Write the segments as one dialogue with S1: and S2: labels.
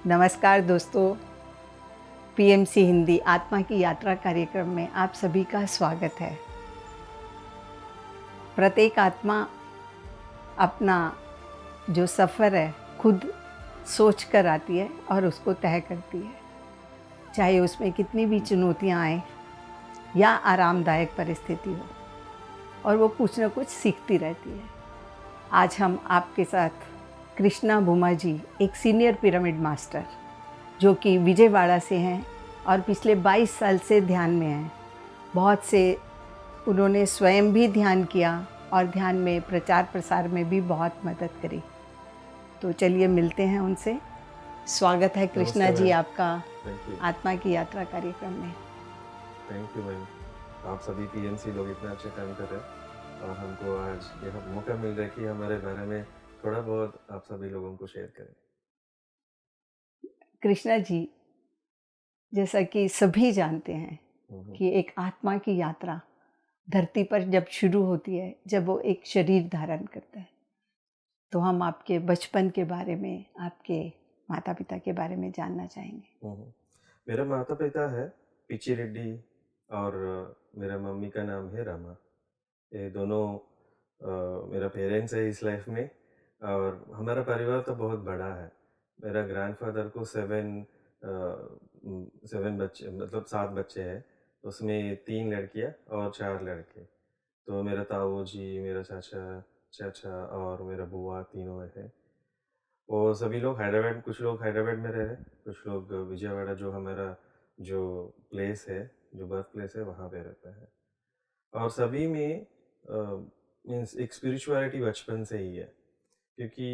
S1: नमस्कार दोस्तों, पीएमसी हिंदी आत्मा की यात्रा कार्यक्रम में आप सभी का स्वागत है। प्रत्येक आत्मा अपना जो सफ़र है खुद सोच कर आती है और उसको तय करती है, चाहे उसमें कितनी भी चुनौतियाँ आएँ या आरामदायक परिस्थिति हो, और वो कुछ न कुछ सीखती रहती है। आज हम आपके साथ कृष्णा बुमा जी, एक सीनियर पिरामिड मास्टर जो कि विजयवाड़ा से हैं और पिछले 22 साल से ध्यान में हैं। बहुत से उन्होंने स्वयं भी ध्यान किया और ध्यान में प्रचार प्रसार में भी बहुत मदद करी। तो चलिए मिलते हैं उनसे। स्वागत है कृष्णा जी आपका आत्मा की यात्रा कार्यक्रम में।
S2: Thank you ma'am. आप सभी पीएमसी लोग इतना अच्छा काम कर रहे हैं और हमको आज यह मौका मिल रहा है कि हमारे बारे में थोड़ा बहुत आप सभी लोगों को शेयर करें।
S1: कृष्णा जी, जैसा कि सभी जानते हैं कि एक आत्मा की यात्रा धरती पर जब शुरू होती है, जब वो एक शरीर धारण करता है, तो हम आपके बचपन के बारे में, आपके माता पिता के बारे में जानना चाहेंगे।
S2: मेरा माता पिता है पिची रेड्डी और मेरा मम्मी का नाम है रामा। ये दोनों मेरा पेरेंट्स है इस लाइफ में। और हमारा परिवार तो बहुत बड़ा है। मेरा ग्रैंडफादर को सेवन बच्चे, मतलब 7 बच्चे हैं। उसमें 3 लड़कियां और 4 लड़के। तो मेरा ताऊ जी, मेरा चाचा और मेरा बुआ तीनों है। और सभी लोग हैदराबाद, कुछ लोग हैदराबाद में रह रहे, कुछ लोग विजयवाड़ा जो हमारा जो प्लेस है, जो बर्थ प्लेस है, वहाँ पे रहता है। और सभी में मीन्स एक स्पिरिचुअलिटी बचपन से ही है, क्योंकि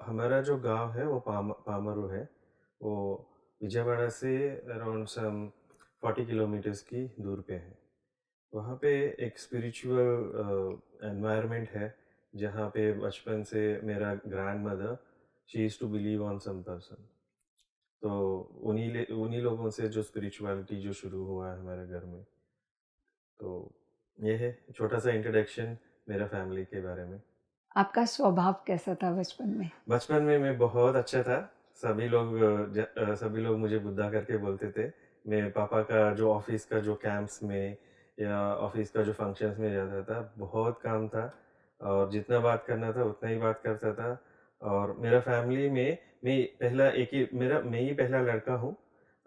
S2: हमारा जो गांव है वो पामरू है। वो विजयवाड़ा से अराउंड सम 40 किलोमीटर्स की दूर पे है। वहाँ पे एक स्पिरिचुअल एनवायरनमेंट है, जहाँ पे बचपन से मेरा grandmother she is to believe on some person. तो उन्हीं लोगों से जो स्पिरिचुअलिटी जो शुरू हुआ है हमारे घर में। तो ये है छोटा सा इंट्रोडक्शन मेरा फैमिली के बारे में।
S1: आपका स्वभाव कैसा था बचपन में?
S2: बचपन में मैं बहुत अच्छा था। सभी लोग मुझे बुड्ढा करके बोलते थे। मेरे पापा का जो ऑफिस का जो कैंप्स में या ऑफिस का जो फंक्शंस में जाता था, बहुत काम था और जितना बात करना था उतना ही बात करता था। और मेरा फैमिली में मैं ही पहला लड़का हूँ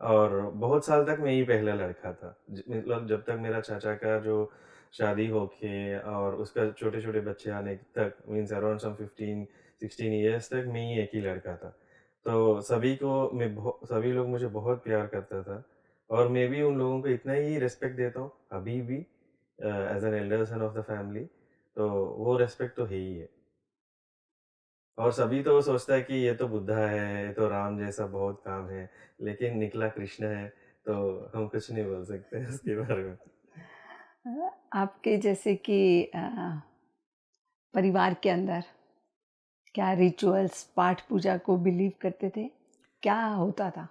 S2: और बहुत साल तक मैं ही पहला लड़का था। मतलब जब तक मेरा चाचा का जो शादी होके और उसका छोटे छोटे बच्चे आने तक, मीन्स अराउंड सम 15-16 ईयर्स तक मैं ही एक ही लड़का था। तो सभी लोग मुझे बहुत प्यार करता था और मैं भी उन लोगों को इतना ही रिस्पेक्ट देता हूँ अभी भी, as an elder son of the family. तो वो रिस्पेक्ट तो है ही है। और सभी तो सोचता है कि ये तो बुद्धा है, ये तो राम जैसा बहुत काम है, लेकिन निकला कृष्ण है। तो हम कुछ नहीं बोल सकते उसके बारे में।
S1: आपके जैसे कि परिवार के अंदर क्या रिचुअल्स, पाठ पूजा को बिलीव करते थे? क्या होता था?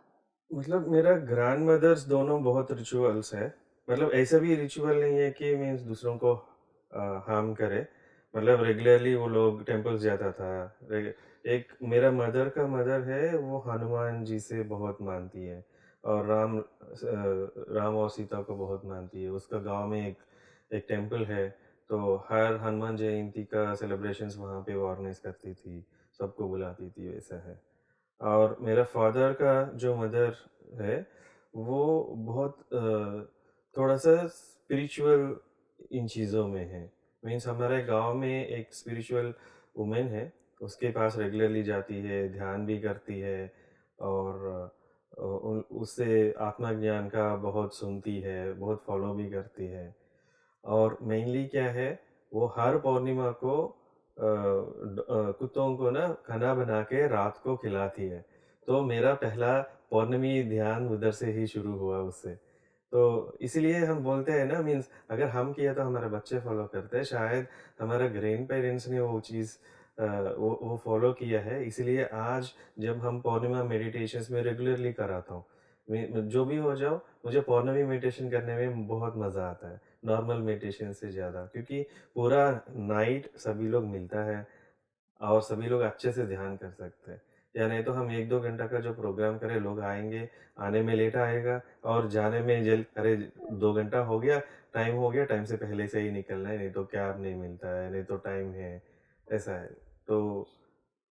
S2: मतलब मेरा ग्रैंड मदर्स दोनों बहुत रिचुअल्स है। मतलब ऐसा भी रिचुअल नहीं है कि मीन्स दूसरों को हार्म करे। मतलब रेगुलरली वो लोग टेम्पल्स जाता था। एक मेरा मदर का मदर है, वो हनुमान जी से बहुत मानती है और राम और सीता को बहुत मानती है। उसका गांव में एक टेम्पल है, तो हर हनुमान जयंती का सेलिब्रेशंस वहाँ पे वो ऑर्गेनाइज करती थी, सबको बुलाती थी, वैसा है। और मेरा फादर का जो मदर है, वो बहुत थोड़ा सा स्पिरिचुअल इन चीज़ों में है। मीन्स हमारे गांव में एक स्पिरिचुअल वुमेन है, उसके पास रेगुलरली जाती है, ध्यान भी करती है और उससे आत्मज्ञान का बहुत सुनती है, बहुत फॉलो भी करती है। और मेनली क्या है, वो हर पूर्णिमा को कुत्तों को ना खाना बना के रात को खिलाती है। तो मेरा पहला पौर्णमी ध्यान उधर से ही शुरू हुआ उससे। तो इसीलिए हम बोलते हैं ना, मीन्स अगर हम किया तो हमारे बच्चे फॉलो करते हैं। शायद हमारा ग्रैंड पेरेंट्स ने वो चीज़ वो फॉलो किया है, इसीलिए आज जब हम पूर्णिमा मेडिटेशंस में रेगुलरली कराता हूँ। जो भी हो जाओ, मुझे पौर्णमी मेडिटेशन करने में बहुत मज़ा आता है नॉर्मल मेडिटेशन से ज़्यादा, क्योंकि पूरा नाइट सभी लोग मिलता है और सभी लोग अच्छे से ध्यान कर सकते हैं। या नहीं तो हम 1-2 घंटा का जो प्रोग्राम करें, लोग आएँगे, आने में लेट आएगा और जाने में अरे 2 घंटा हो गया, टाइम से पहले से ही निकलना है, नहीं तो कैब नहीं मिलता है, नहीं तो टाइम है, ऐसा है। तो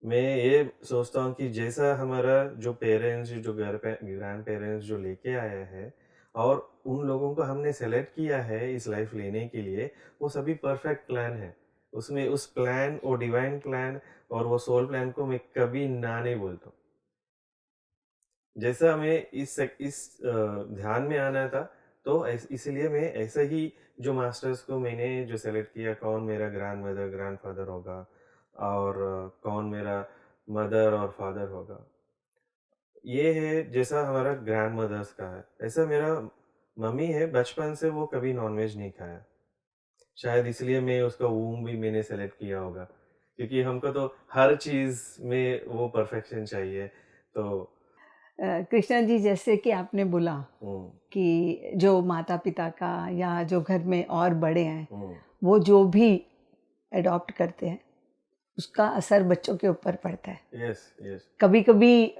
S2: मैं ये सोचता हूँ कि जैसा हमारा जो पेरेंट्स, जो घर पे ग्रैंड पेरेंट्स जो लेके आया है और उन लोगों को हमने सेलेक्ट किया है इस लाइफ लेने के लिए, वो सभी परफेक्ट प्लान है। उसमें उस प्लान, वो डिवाइन प्लान और वो सोल प्लान को मैं कभी ना नहीं बोलता हूँ। जैसा हमें ध्यान में आना था, तो इसीलिए मैं ऐसे ही जो मास्टर्स को मैंने जो सेलेक्ट किया, कौन मेरा ग्रैंडमदर, ग्रैंडफ़ादर होगा और कौन मेरा मदर और फादर होगा। ये है जैसा हमारा ग्रैंडमदर्स का है, ऐसा मेरा मम्मी है, बचपन से वो कभी नॉन-वेज नहीं खाया। शायद इसलिए मैं उसका वूम्ब भी मैंने सेलेक्ट किया होगा, क्योंकि हमको तो हर चीज़ में वो परफेक्शन चाहिए, तो
S1: कृष्णा जी, जैसे कि आपने बोला
S2: हुँ,
S1: कि जो माता-पिता का या जो घर में और बड़े हैं,
S2: हुँ।
S1: वो जो भी एडॉप्ट करते हैं, उसका असर बच्चों के ऊपर पड़ता है।
S2: Yes, yes.
S1: कभी-कभी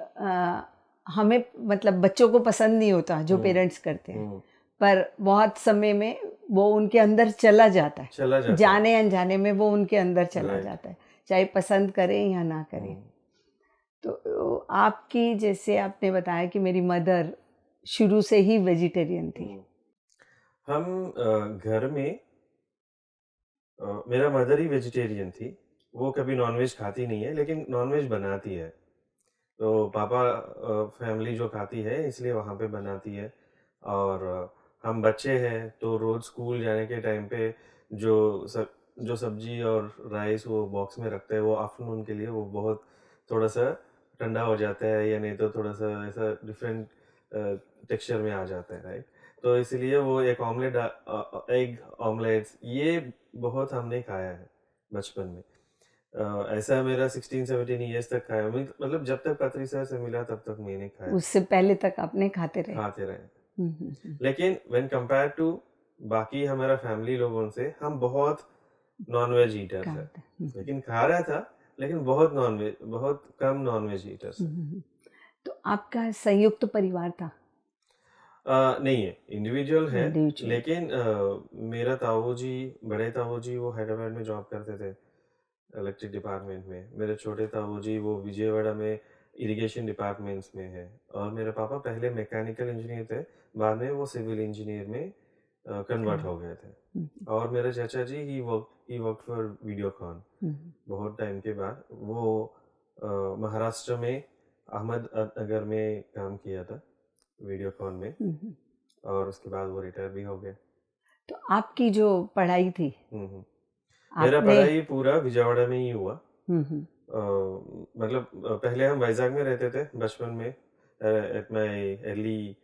S1: हमें मतलब बच्चों को पसंद नहीं होता जो
S2: हुँ,
S1: पेरेंट्स करते हैं,
S2: हुँ।
S1: पर बहुत समय में वो उनके अंदर चला जाता है।
S2: चला जाता है।
S1: जाने-अनजाने में वो उनके अंदर चला
S2: राइट।
S1: जाता है, चाहे पसंद करें या ना करें।
S2: हुँ,
S1: तो आपकी, जैसे आपने बताया कि मेरी मदर शुरू से ही वेजिटेरियन थी।
S2: हुँ। हम घर में मेरा मदर ही वेजिटेरियन थी। वो कभी नॉन-वेज खाती नहीं है, लेकिन नॉन-वेज बनाती है। तो पापा फैमिली जो खाती है, इसलिए वहाँ पे बनाती है और हम बच्चे हैं, तो रोज़ स्कूल जाने के टाइम पे जो जो सब्ज़ी और राइस वो बॉक्स में रखते हैं, वो आफ्टरनून के लिए वो बहुत थोड़ा-सा ठंडा हो जाता है या नहीं तो थोड़ा-सा ऐसा डिफरेंट टेक्सचर में आ जाता है, राइट? तो इसीलिए वो एक एग ऑमलेट्स ये बहुत हमने खाया है बचपन में। ऐसा मेरा 16-17 इयर्स तक खाया मतलब जब तक पतरी सर से मिला तब तक मैंने खाया,
S1: उससे पहले तक आपने खाते रहे।
S2: खाते रहे।
S1: हुँ।
S2: लेकिन व्हेन कंपेयर टू बाकी हमारा फैमिली लोगों से हम बहुत नॉन-वेज ईटर्स हैं।
S1: खाते हुँ, हुँ।
S2: लेकिन खा रहा था, लेकिन बहुत कम नॉन-वेज ईटर्स
S1: हुँ,
S2: हैं।
S1: हुँ, हुँ। तो आपका संयुक्त परिवार था?
S2: नहीं है, इंडिविजुअल है,
S1: इंडिविजुअल।
S2: लेकिन मेरा ताऊ जी, बड़े ताऊ जी वो हैदराबाद में जॉब करते थे। इलेक्ट्रिक डिपार्टमेंट में। मेरे छोटे ताऊ जी वो विजयवाड़ा में इरिगेशन डिपार्टमेंट्स में है और मेरे पापा पहले मैकेनिकल इंजीनियर थे, बाद में वो सिविल इंजीनियर में कन्वर्ट
S1: कन्वर्ट।
S2: हो गए थे।
S1: हुँ,
S2: और मेरे चाचा जी ही वर्क फॉर वीडियोकॉन।
S1: हुँ, हुँ,
S2: बहुत टाइम के बाद वो अ, महाराष्ट्र में नगर में काम किया था वीडियोकॉन में
S1: हुँ, हुँ।
S2: और उसके बाद वो रिटायर भी हो गए।
S1: तो आपकी जो पढ़ाई थी,
S2: हुँ, हुँ। मेरा
S1: आपने
S2: पढ़ाई पूरा विजयवाड़ा में ही हुआ।
S1: हुँ, हुँ,
S2: मतलब पहले हम वाइज़ाग में रहते थे बचपन में at my early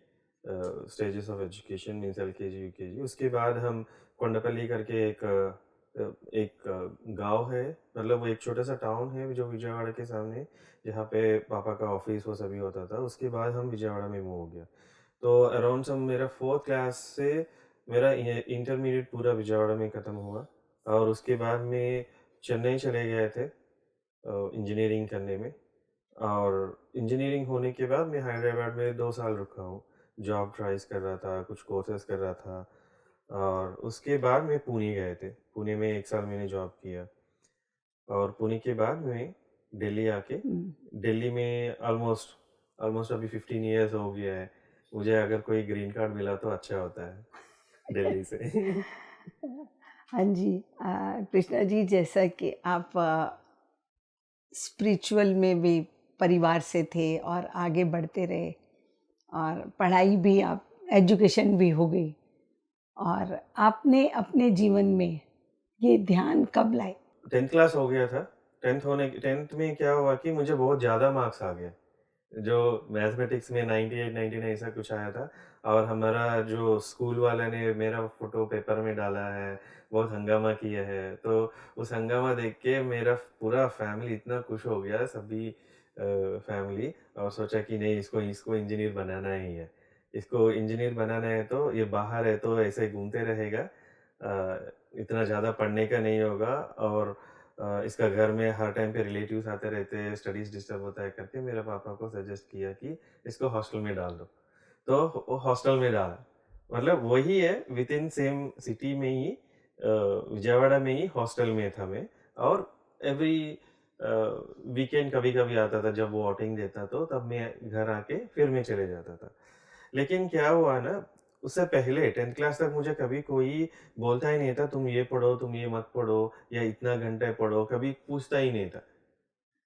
S2: stages of education means LKG, UKG. उसके बाद हम कोंडापल्ली करके एक गाँव है, मतलब वो एक छोटा-सा टाउन है जो विजयवाड़ा के सामने, जहाँ पे पापा का ऑफ़िस वो सभी होता था। उसके बाद हम विजयवाड़ा में मूव हो गया। तो अराउंड सम मेरा 4th क्लास से मेरा इंटरमीडिएट पूरा विजयवाड़ा में ख़त्म हुआ और उसके बाद में चेन्नई चले गए थे इंजीनियरिंग करने में और इंजीनियरिंग होने के बाद मैं हैदराबाद में 2 साल रुका हूँ। जॉब ट्राइज़ कर रहा था, कुछ कोर्सेज़ कर रहा था और उसके बाद मैं पुणे गए थे। पुणे में 1 साल मैंने जॉब किया और पुणे के बाद मैं दिल्ली आके
S1: हुँ।
S2: दिल्ली में ऑलमोस्ट ऑलमोस्ट अभी 15 इयर्स हो गया है। मुझे अगर कोई ग्रीन कार्ड मिला तो अच्छा होता है दिल्ली से।
S1: हाँ जी, कृष्णा जी, जैसा कि आप स्पिरिचुअल में भी परिवार से थे और आगे बढ़ते रहे और पढ़ाई भी, आप एजुकेशन भी हो गई, और आपने अपने जीवन में ये ध्यान कब लाए?
S2: 10th क्लास हो गया था। 10th में क्या हुआ कि मुझे बहुत ज़्यादा मार्क्स आ गए। जो मैथमेटिक्स में 98, 99 ऐसा कुछ आया था और हमारा जो स्कूल वाले ने मेरा फ़ोटो पेपर में डाला है, बहुत हंगामा किया है। तो उस हंगामा देख के मेरा पूरा फैमिली इतना खुश हो गया, सभी फैमिली, और सोचा कि नहीं इसको इसको इंजीनियर बनाना ही है। इसको इंजीनियर बनाना है तो ये बाहर है तो ऐसे घूमते रहेगा। इतना ज़्यादा पढ़ने का नहीं होगा और इसका घर में हर टाइम पे रिलेटिव्स आते रहते हैं, स्टडीज डिस्टर्ब होता है करके मेरे पापा को सजेस्ट किया कि इसको हॉस्टल में डाल दो। तो वो हॉस्टल में डाला। मतलब वही है, विद इन सेम सिटी में ही विजयवाड़ा में ही हॉस्टल में था मैं। और एवरी वीकेंड कभी-कभी आता था, जब वो आउटिंग देता तो तब मैं घर आके फिर मैं चले जाता था। लेकिन क्या हुआ ना, उससे पहले 10th क्लास तक मुझे कभी कोई बोलता ही नहीं था, तुम ये पढ़ो, तुम ये मत पढ़ो या इतना घंटे पढ़ो, कभी पूछता ही नहीं था।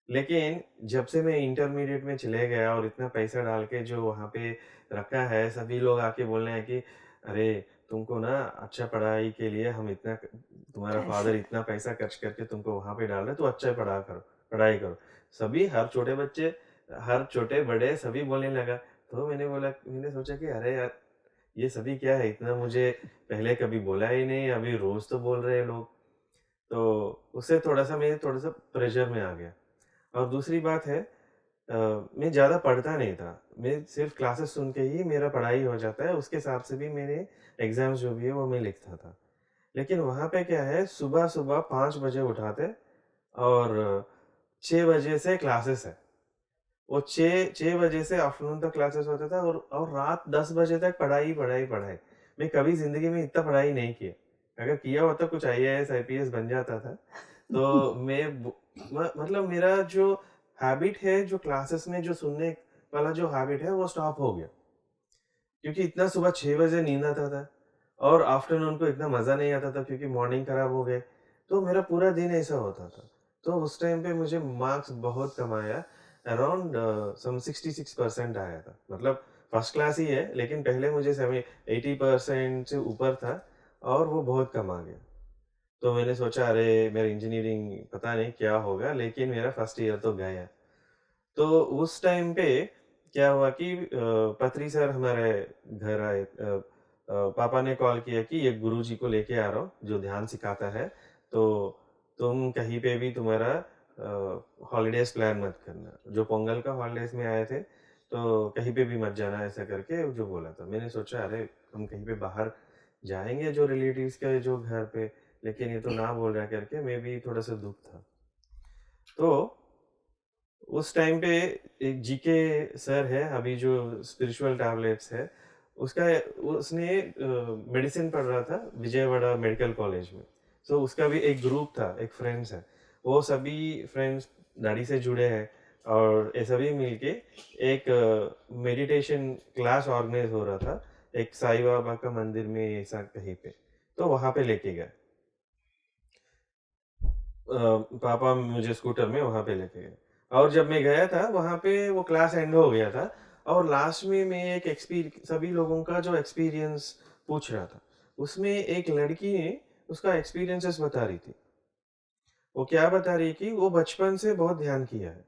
S2: लेकिन जब से मैं इंटरमीडिएट में चले गया और इतना पैसा डाल के जो वहाँ पे रखा है, सभी लोग आके बोल रहे हैं कि अरे तुमको ना अच्छा पढ़ाई के लिए हम इतना तुम्हारा फादर
S1: पैसे
S2: इतना पैसा खर्च करके तुमको वहाँ पे डाल रहे, तो अच्छा पढ़ाई करो। सभी हर छोटे बच्चे, हर छोटे बड़े सभी बोलने लगा। तो मैंने सोचा कि अरे यार, ये सभी क्या है, इतना मुझे पहले कभी बोला ही नहीं, अभी रोज तो बोल रहे हैं लोग। तो उससे मैं थोड़ा सा प्रेशर में आ गया। और दूसरी बात है, मैं ज़्यादा पढ़ता नहीं था। मैं सिर्फ़ क्लासेस सुन के ही मेरा पढ़ाई हो जाता है, उसके हिसाब से भी मेरे एग्ज़ाम्स जो भी है वो मैं लिखता था। लेकिन वहाँ पे क्या है, सुबह-सुबह 5 बजे उठाते और 6 बजे से क्लासेस है। वो 6 बजे से आफ्टरनून तक क्लासेस होता था और रात 10 बजे तक पढ़ाई, पढ़ाई, पढ़ाई। मैं कभी ज़िंदगी में इतना पढ़ाई नहीं किया। अगर किया होता कुछ आईएएस, आईपीएस बन जाता था। तो मैं ब मतलब मेरा जो हैबिट है, जो क्लासेस में जो सुनने वाला जो हैबिट है, वो स्टॉप हो गया। क्योंकि इतना सुबह 6 बजे नींद आता था और आफ्टरनून को इतना मज़ा नहीं आता था क्योंकि मॉर्निंग खराब हो गए। तो मेरा पूरा दिन ऐसा होता था। तो उस टाइम पे मुझे मार्क्स बहुत कम आया, अराउंड सम 66% आया था। मतलब फर्स्ट क्लास ही है, लेकिन पहले मुझे 80% से ऊपर था और वो बहुत कम आ गया। तो मैंने सोचा अरे मेरा इंजीनियरिंग पता नहीं क्या होगा, लेकिन मेरा फर्स्ट ईयर तो गया। तो उस टाइम पे क्या हुआ कि पत्री सर हमारे घर आए। पापा ने कॉल किया कि एक गुरुजी को लेके आ रहा हूँ जो ध्यान सिखाता है, तो तुम कहीं पे भी तुम्हारा हॉलीडेज प्लान मत करना। जो पोंगल का हॉलीडेज में आए थे, तो कहीं पे भी मत जाना ऐसा करके जो बोला था। मैंने सोचा अरे हम कहीं पे बाहर जाएंगे जो रिलेटिव्स के जो घर पे, लेकिन ये तो ना बोल रहा करके मैं भी थोड़ा सा दुख था। तो उस टाइम पे एक जीके सर है, अभी जो स्पिरिचुअल टैबलेट्स है, उसका उसने मेडिसिन पढ़ रहा था विजयवाड़ा मेडिकल कॉलेज में। सो उसका भी एक ग्रुप था, एक फ्रेंड्स है। वो सभी फ्रेंड्स डैडी से जुड़े हैं और ये सभी मिलके एक मेडिटेशन क्लास ऑर्गेनाइज हो रहा था, एक साईं बाबा का मंदिर में ऐसा कहीं पे। तो वहाँ पे लेके गए। पापा मुझे स्कूटर में वहाँ पे लेके गए और जब मैं गया था वहाँ पे वो क्लास एंड हो गया था और लास्ट में मैं एक सभी लोगों का जो एक्सपीरियंस पूछ रहा था। उसमें एक लड़की ने उसका एक्सपीरियंसेस बता रही थी। वो क्या बता रही कि वो बचपन से बहुत ध्यान किया है,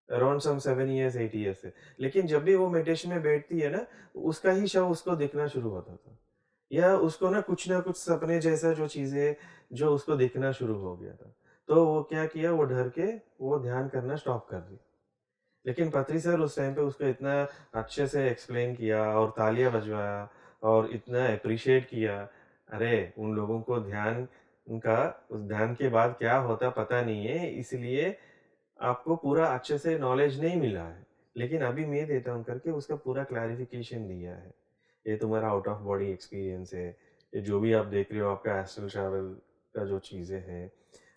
S2: अराउंड सम 7 इयर्स 8 इयर्स से। लेकिन जब भी वो मेडिटेशन में बैठती है ना, उसका ही शव उसको दिखना शुरू होता था। या उसको ना कुछ सपने जैसा जो चीज़ें जो उसको दिखना शुरू हो गया था। तो वो क्या किया, वो डर के वो ध्यान करना स्टॉप कर दी। लेकिन पत्री सर उस टाइम पे उसको इतना अच्छे से एक्सप्लेन किया और तालियाँ बजवाया और इतना एप्रिशिएट किया। अरे! उन लोगों को ध्यान उनका उस ध्यान के बाद क्या होता पता नहीं है, इसलिए आपको पूरा अच्छे से नॉलेज नहीं मिला है। लेकिन अभी मैं देता हूँ करके उसका पूरा क्लैरिफ़िकेशन दिया है। ये तुम्हारा आउट ऑफ बॉडी एक्सपीरियंस है। ये जो भी आप देख रहे हो आपका एस्ट्रल ट्रैवल का जो चीज़ें हैं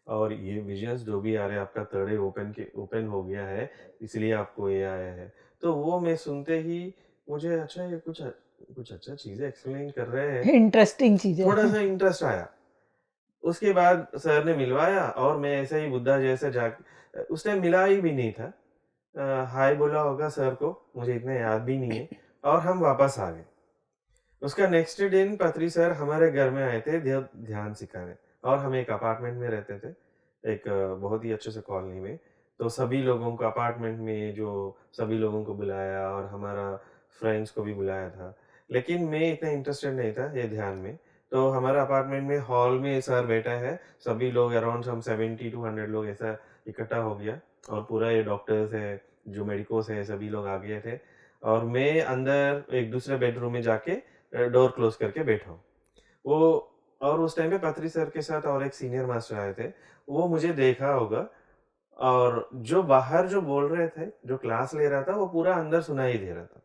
S2: और ये विज़न्स जो भी आ रहे हैं, आपका थर्ड आई ओपन हो गया है, इसलिए आपको ये आया है। तो वो मैं सुनते ही मुझे अच्छा ये कुछ अच्छा चीज़ें एक्सप्लेन कर रहे हैं,
S1: इंटरेस्टिंग चीज़ है।
S2: थोड़ा-सा इंटरेस्ट आया। उसके बाद सर ने मिलवाया और मैं ऐसे ही बुड्ढा जैसे उस टाइम मिला ही भी नहीं था। हाय बोला होगा सर को, मुझे इतना याद भी नहीं है और हम वापस आ गए। उसका नेक्स्ट दिन पत्री सर हमारे घर में आए थे ध्यान सिखाने और हम एक अपार्टमेंट में रहते थे, एक बहुत ही अच्छे से कॉलोनी में। तो सभी लोगों को अपार्टमेंट में जो सभी लोगों को बुलाया और हमारा फ्रेंड्स को भी बुलाया था। लेकिन मैं इतना इंटरेस्टेड नहीं था ये ध्यान में। तो हमारा अपार्टमेंट में हॉल में सर बैठा है, सभी लोग अराउंड सम 70 टू 100 लोग ऐसा इकट्ठा हो गया और पूरा ये डॉक्टर्स है, जो मेडिकोस है, सभी लोग आ गए थे और मैं अंदर एक दूसरे बेडरूम में जाके डोर क्लोज करके बैठा हूँ। वो और उस टाइम पे पत्री सर के साथ और एक सीनियर मास्टर आए थे, वो मुझे देखा होगा और जो बाहर जो बोल रहे थे, जो क्लास ले रहा था, वो पूरा अंदर सुनाई दे रहा था।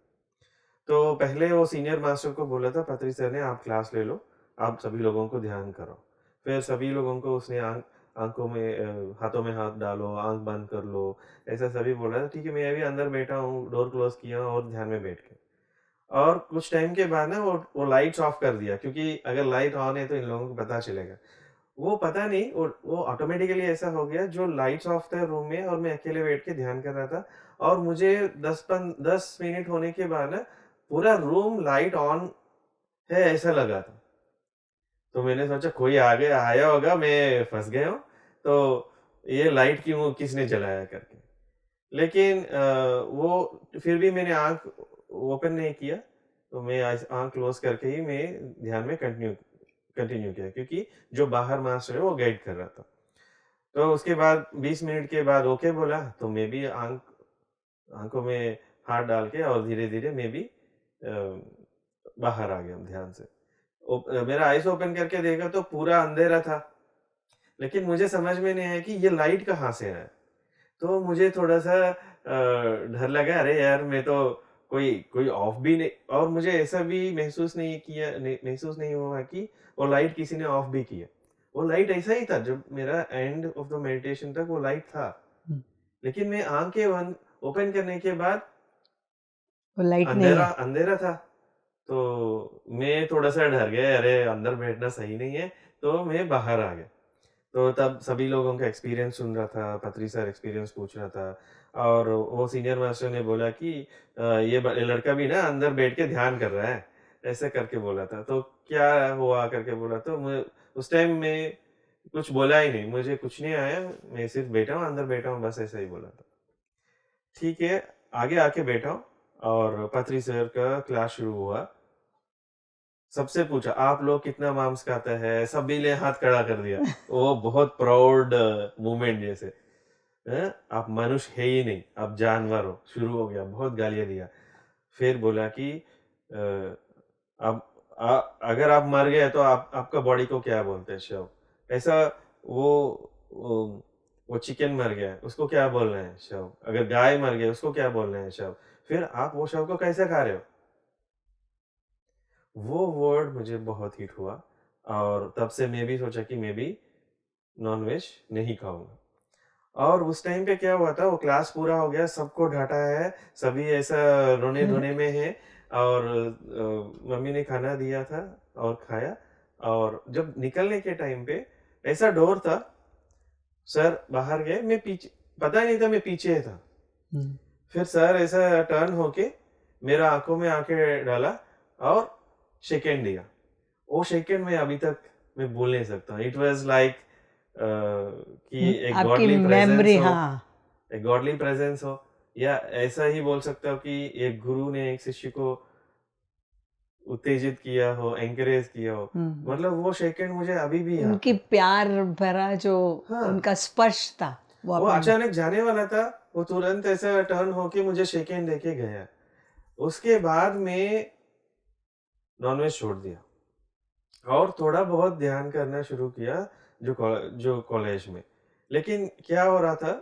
S2: तो पहले वो सीनियर मास्टर को बोला था पत्री सर ने, आप क्लास ले लो, आप सभी लोगों को ध्यान करो। फिर सभी लोगों को उसने आँखों में हाथों में हाथ डालो, आँख बंद कर लो, ऐसा सभी बोला था। ठीक है, मैं अभी अंदर बैठा हूँ, डोर क्लोज़ किया और ध्यान में बैठ के। और कुछ टाइम के बाद ना वो लाइट्स ऑफ कर दिया, क्योंकि अगर लाइट ऑन है तो इन लोगों को पता चलेगा। वो पता नहीं वो ऑटोमेटिकली ऐसा हो गया, जो लाइट्स ऑफ थे रूम में और मैं अकेले बैठ के ध्यान कर रहा था और मुझे 10 मिनट होने के बाद ना पूरा रूम लाइट ऑन है ऐसा लगा था। तो मैंने सोचा कोई आगे आया होगा, मैं फँस गया हूँ, तो ये लाइट क्यों किसने जलाया करके। लेकिन वो फिर भी मैंने आँख ओपन नहीं किया, तो मैं आँख क्लोज़ करके ही मैं ध्यान में कंटिन्यू कंटिन्यू किया, क्योंकि जो बाहर मास्टर है वो गाइड कर रहा था। तो उसके बाद 20 मिनट के बाद ओके बोला, तो मैं भी आँखों में हाथ डाल के और धीरे-धीरे मैं भी बाहर आ गया ध्यान से। मेरा आइज़ ओपन करके देखा तो पूरा अंधेरा था, लेकिन मुझे समझ में नहीं आया कि ये लाइट कहाँ से आया? तो मुझे थोड़ा-सा डर लगा, अरे यार मैं तो कोई कोई ऑफ भी नहीं, और मुझे ऐसा भी महसूस नहीं हुआ कि वो लाइट किसी ने ऑफ भी किया। वो लाइट ऐसा ही था, जब मेरा एंड ऑफ द मेडिटेशन तक वो लाइट था।
S1: हुँ,
S2: लेकिन मैं आँखें बंद ओपन करने के बाद
S1: वो लाइट नहीं
S2: अंधेरा
S1: है।
S2: अंधेरा था। तो मैं थोड़ा-सा डर गया, अरे अंदर बैठना सही नहीं है, तो मैं बाहर आ गया। तो तब सभी लोगों का एक्सपीरियंस सुन रहा था, पत्री सर एक्सपीरियंस पूछ रहा था और वो सीनियर मास्टर ने बोला कि ये लड़का भी ना अंदर बैठ के ध्यान कर रहा है, ऐसे करके बोला था। तो क्या हुआ करके बोला, तो मैं उस टाइम में कुछ बोला ही नहीं, मुझे कुछ नहीं आया, मैं सिर्फ बैठा हूँ, अंदर बैठा हूँ, बस ऐसा ही बोला था। ठीक है, आगे आके बैठा हूँ और पत्री सर का क्लास शुरू हुआ। सबसे पूछा, आप लोग कितना मांस खाते हैं? सभी ने हाथ खड़ा कर दिया। वो बहुत प्राउड मोमेंट जैसे, हैं? आप मनुष्य है ही नहीं, आप जानवर हो। शुरू हो गया, बहुत गालियाँ दिया। फिर बोला कि अ, आप अगर आप मर गए तो आप आपका बॉडी को क्या बोलते हैं? शव। ऐसा वो वो वो चिकन मर गया है, उसको क्या बोल रहे हैं? शव। अगर गाय मर गई, उसको क्या बोल रहे हैं? शव। फिर आप वो शव को कैसे खा रहे हो? वो वर्ड मुझे बहुत हिट हुआ और तब से मैं भी सोचा कि मैं भी नॉन-वेज नहीं खाऊँगा। और उस टाइम पे क्या हुआ था, वो क्लास पूरा हो गया, सबको डाँटा है, सभी ऐसा रोने-धोने में हैं और मम्मी ने खाना दिया था और खाया, और जब निकलने के टाइम पे ऐसा डोर था, सर बाहर गए, मैं पीछे, पता ही नहीं था मैं पीछे था।
S1: हुँ,
S2: फिर सर ऐसा टर्न होके मेरा आँखों में आँखें डाला और शेक हैंड दिया। वो शेक हैंड मैं अभी तक मैं भूल नहीं सकता। इट वाज़ लाइक कि एक
S1: आपकी
S2: गॉडली प्रेज़ेंस
S1: मेमोरी
S2: हो,
S1: हाँ,
S2: एक गॉडली प्रेज़ेंस हो, या ऐसा ही बोल सकता हूँ कि एक गुरु ने एक शिष्य को उत्तेजित किया हो, एनकरेज किया हो।
S1: हुँ,
S2: मतलब वो शेक हैंड मुझे अभी भी याद
S1: उनकी
S2: है।
S1: प्यार भरा जो
S2: हाँ,
S1: उनका स्पर्श था, वो
S2: वो
S1: आपने
S2: अचानक जाने वाला था, वो तुरंत ऐसा टर्न होके मुझे शेक हैंड देके गया। उसके बाद मैं नॉनवेज छोड़ दिया और थोड़ा बहुत ध्यान करना शुरू किया, जो कॉलेज में। लेकिन क्या हो रहा था,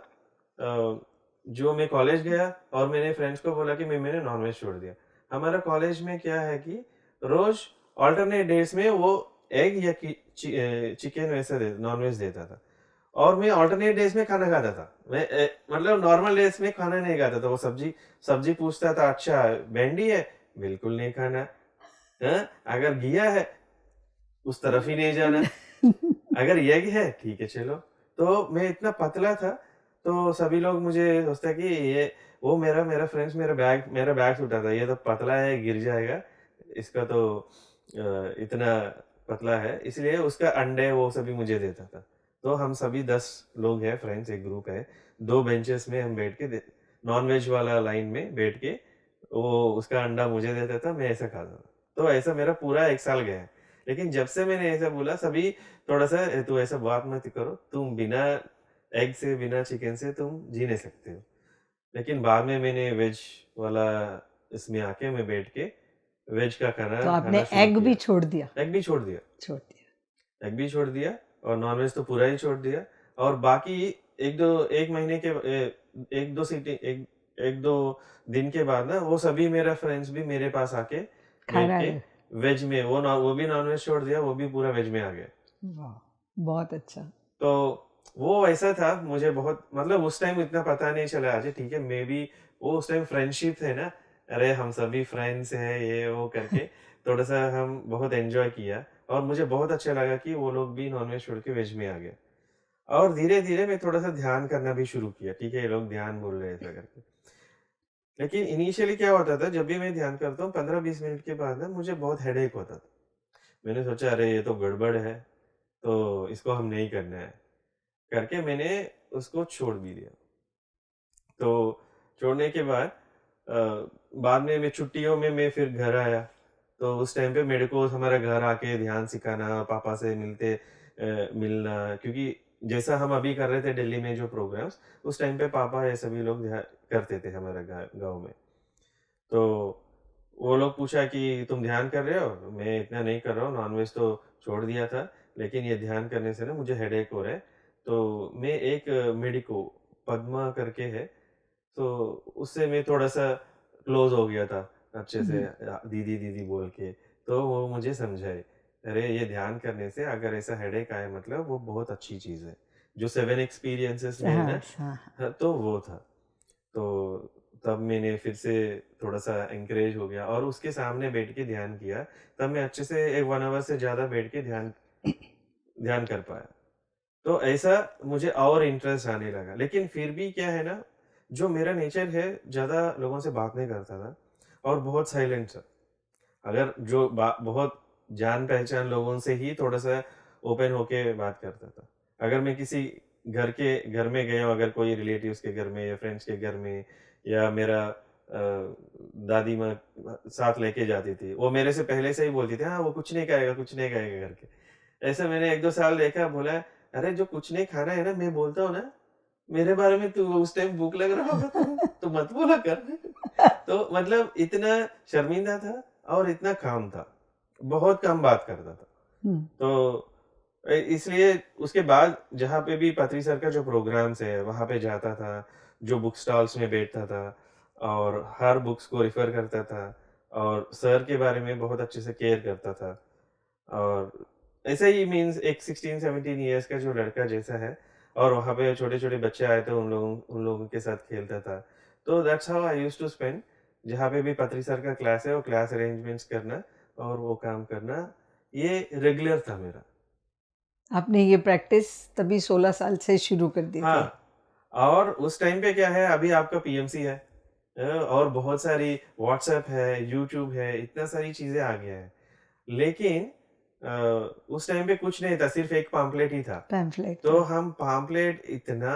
S2: जो मैं कॉलेज गया और मैंने फ्रेंड्स को बोला कि मैंने नॉनवेज छोड़ दिया। हमारा कॉलेज में क्या है कि रोज़ अल्टरनेट डेज़ में वो एग या चिकन वैसा नॉनवेज देता था और मैं अल्टरनेट डेज़ में खाना खाता था। मैं मतलब नॉर्मल डेज़ में खाना नहीं खाता था। वो सब्ज़ी सब्ज़ी पूछता था, अच्छा भिंडी है? बिल्कुल नहीं खाना। हाँ, अगर घिया है, उस तरफ ही नहीं जाना। अगर एग है, ठीक है चलो। तो मैं इतना पतला था, तो सभी लोग मुझे सोचते कि ये वो मेरा फ्रेंड्स मेरा बैग उठाता, ये तो पतला है, गिर जाएगा। इसका तो इतना पतला है, इसलिए उसका अंडे वो सभी मुझे देता था। तो हम सभी 10 लोग हैं फ्रेंड्स, एक ग्रुप है। 2 बेंचेस में हम बैठ के नॉन-वेज वाला लाइन में बैठ के, वो उसका अंडा मुझे देता था, मैं ऐसा खाता था। तो ऐसा मेरा पूरा 1 साल गया है। लेकिन जब से मैंने ऐसा बोला, सभी थोड़ा-सा तू ऐसा बात मत करो, तुम बिना एग से, बिना चिकन से तुम जी नहीं सकते हो। लेकिन बाद में मैंने वेज वाला इसमें आके मैं बैठ के वेज का खाना
S1: तो आपने
S2: खाना शुरू
S1: एग भी
S2: किया।
S1: छोड़ दिया?
S2: एग भी छोड़ दिया।
S1: छोड़ दिया।
S2: एग भी छोड़ दिया और नॉनवेज तो पूरा ही छोड़ दिया। और बाकी एक महीने के एक दो सीटी एक एक दो दिन के बाद ना वो सभी मेरा फ्रेंड्स भी मेरे पास आके बैठ
S1: खाना
S2: के
S1: है।
S2: वेज में वो भी नॉनवेज छोड़ दिया, वो भी पूरा वेज में आ गया।
S1: वाह! बहुत अच्छा।
S2: तो वो ऐसा था, मुझे बहुत मतलब उस टाइम इतना पता नहीं चला। अच्छा ठीक है, मे बी वो उस टाइम फ्रेंडशिप थे ना, अरे हम सभी फ्रेंड्स हैं ये वो करके थोड़ा-सा हम बहुत एन्जॉय किया और मुझे बहुत अच्छा लगा कि वो लोग भी नॉनवेज छोड़ के वेज में आ गए। और धीरे-धीरे मैं थोड़ा-सा ध्यान करना भी शुरू किया, ठीक है, ये लोग ध्यान बोल रहे हैं ऐसा करके। लेकिन इनिशियली क्या होता था, जब भी मैं ध्यान करता हूँ 15-20 मिनट के बाद ना मुझे बहुत हेडेक होता था। मैंने सोचा अरे ये तो गड़बड़ है, तो इसको हम नहीं करना है, करके मैंने उसको छोड़ भी दिया। तो छोड़ने के बाद बाद में मैं छुट्टियों में मैं फिर घर आया, तो उस टाइम पे मेरे को हमारा घर आके ध्यान सिखाना, पापा से मिलना, क्योंकि जैसा हम अभी कर रहे थे दिल्ली में जो प्रोग्राम्स, उस टाइम पे पापा ये सभी लोग करते थे हमारे गाँव में। तो वो लोग पूछा कि तुम ध्यान कर रहे हो? मैं इतना नहीं कर रहा हूँ, नॉनवेज तो छोड़ दिया था, लेकिन ये ध्यान करने से ना मुझे हेडेक हो रहा है। तो मैं एक मेडिको पद्मा करके है, तो उससे मैं थोड़ा-सा क्लोज़ हो गया था अच्छे से,
S1: हुँ।
S2: दीदी, दीदी बोल के। तो वो मुझे समझाए, अरे ये ध्यान करने से अगर ऐसा हेडेक आए मतलब वो बहुत अच्छी चीज़ है। जो 7 एक्सपीरियंसेस में है
S1: हाँ,
S2: ना,
S1: हाँ।
S2: हाँ, तो वो था। तो तब मैंने फिर से थोड़ा-सा एनकरेज हो गया और उसके सामने बैठ के ध्यान किया। तब मैं अच्छे से 1 आवर से ज़्यादा बैठ के ध्यान ध्यान कर पाया। तो ऐसा मुझे और इंटरेस्ट आने लगा। लेकिन फिर भी क्या है ना, जो मेरा नेचर है, ज़्यादा लोगों से बात नहीं करता था और बहुत साइलेंट था। अगर जो बहुत जान-पहचान लोगों से ही थोड़ा-सा ओपन होके बात करता था। अगर मैं किसी घर में गया हूँ, अगर कोई रिलेटिव्स के घर में या फ्रेंड्स के घर में, या मेरा दादी माँ साथ लेके जाती थी। वो मेरे से पहले से ही बोलती थी, "हाँ, वो कुछ नहीं खाएगा" करके। ऐसा मैंने 1-2 साल देखा, बोला, "अरे! जो कुछ नहीं खाना है ना, मैं बोलता हूँ ना, मेरे बारे में तू उस टाइम भूख लग रहा होगा तो मत बोला कर।" तो मतलब इतना शर्मिंदा था और इतना काम था। बहुत कम बात करता था।
S1: हुँ।
S2: तो इसलिए उसके बाद जहाँ पे भी पत्री सर का जो प्रोग्राम्स है, वहाँ पे जाता था, जो बुक स्टॉल्स में बैठता था और हर बुक्स को रिफ़र करता था और सर के बारे में बहुत अच्छे से केयर करता था। और ऐसा ही मीन्स एक 16-17 इयर्स का जो लड़का जैसा है, और वहाँ पे छोटे-छोटे बच्चे आए थे, उन लोगों के साथ खेलता था। तो that's how I used to spend, जहाँ पे भी पत्री सर का क्लास है, वो क्लास अरेंजमेंट्स करना और वो काम करना, ये रेगुलर था मेरा।
S1: आपने ये प्रैक्टिस तभी 16 साल से शुरू कर दी थी।
S2: हाँ, और उस टाइम पे क्या है, अभी आपका पीएमसी है, और बहुत सारी व्हाट्सएप है, यूट्यूब है, इतना सारी चीज़ें आ गया है। लेकिन उस टाइम पे कुछ नहीं था, सिर्फ़ एक पम्पलेट ही था।
S1: पैम्फलेट
S2: तो
S1: था।
S2: हम पम्पलेट इतना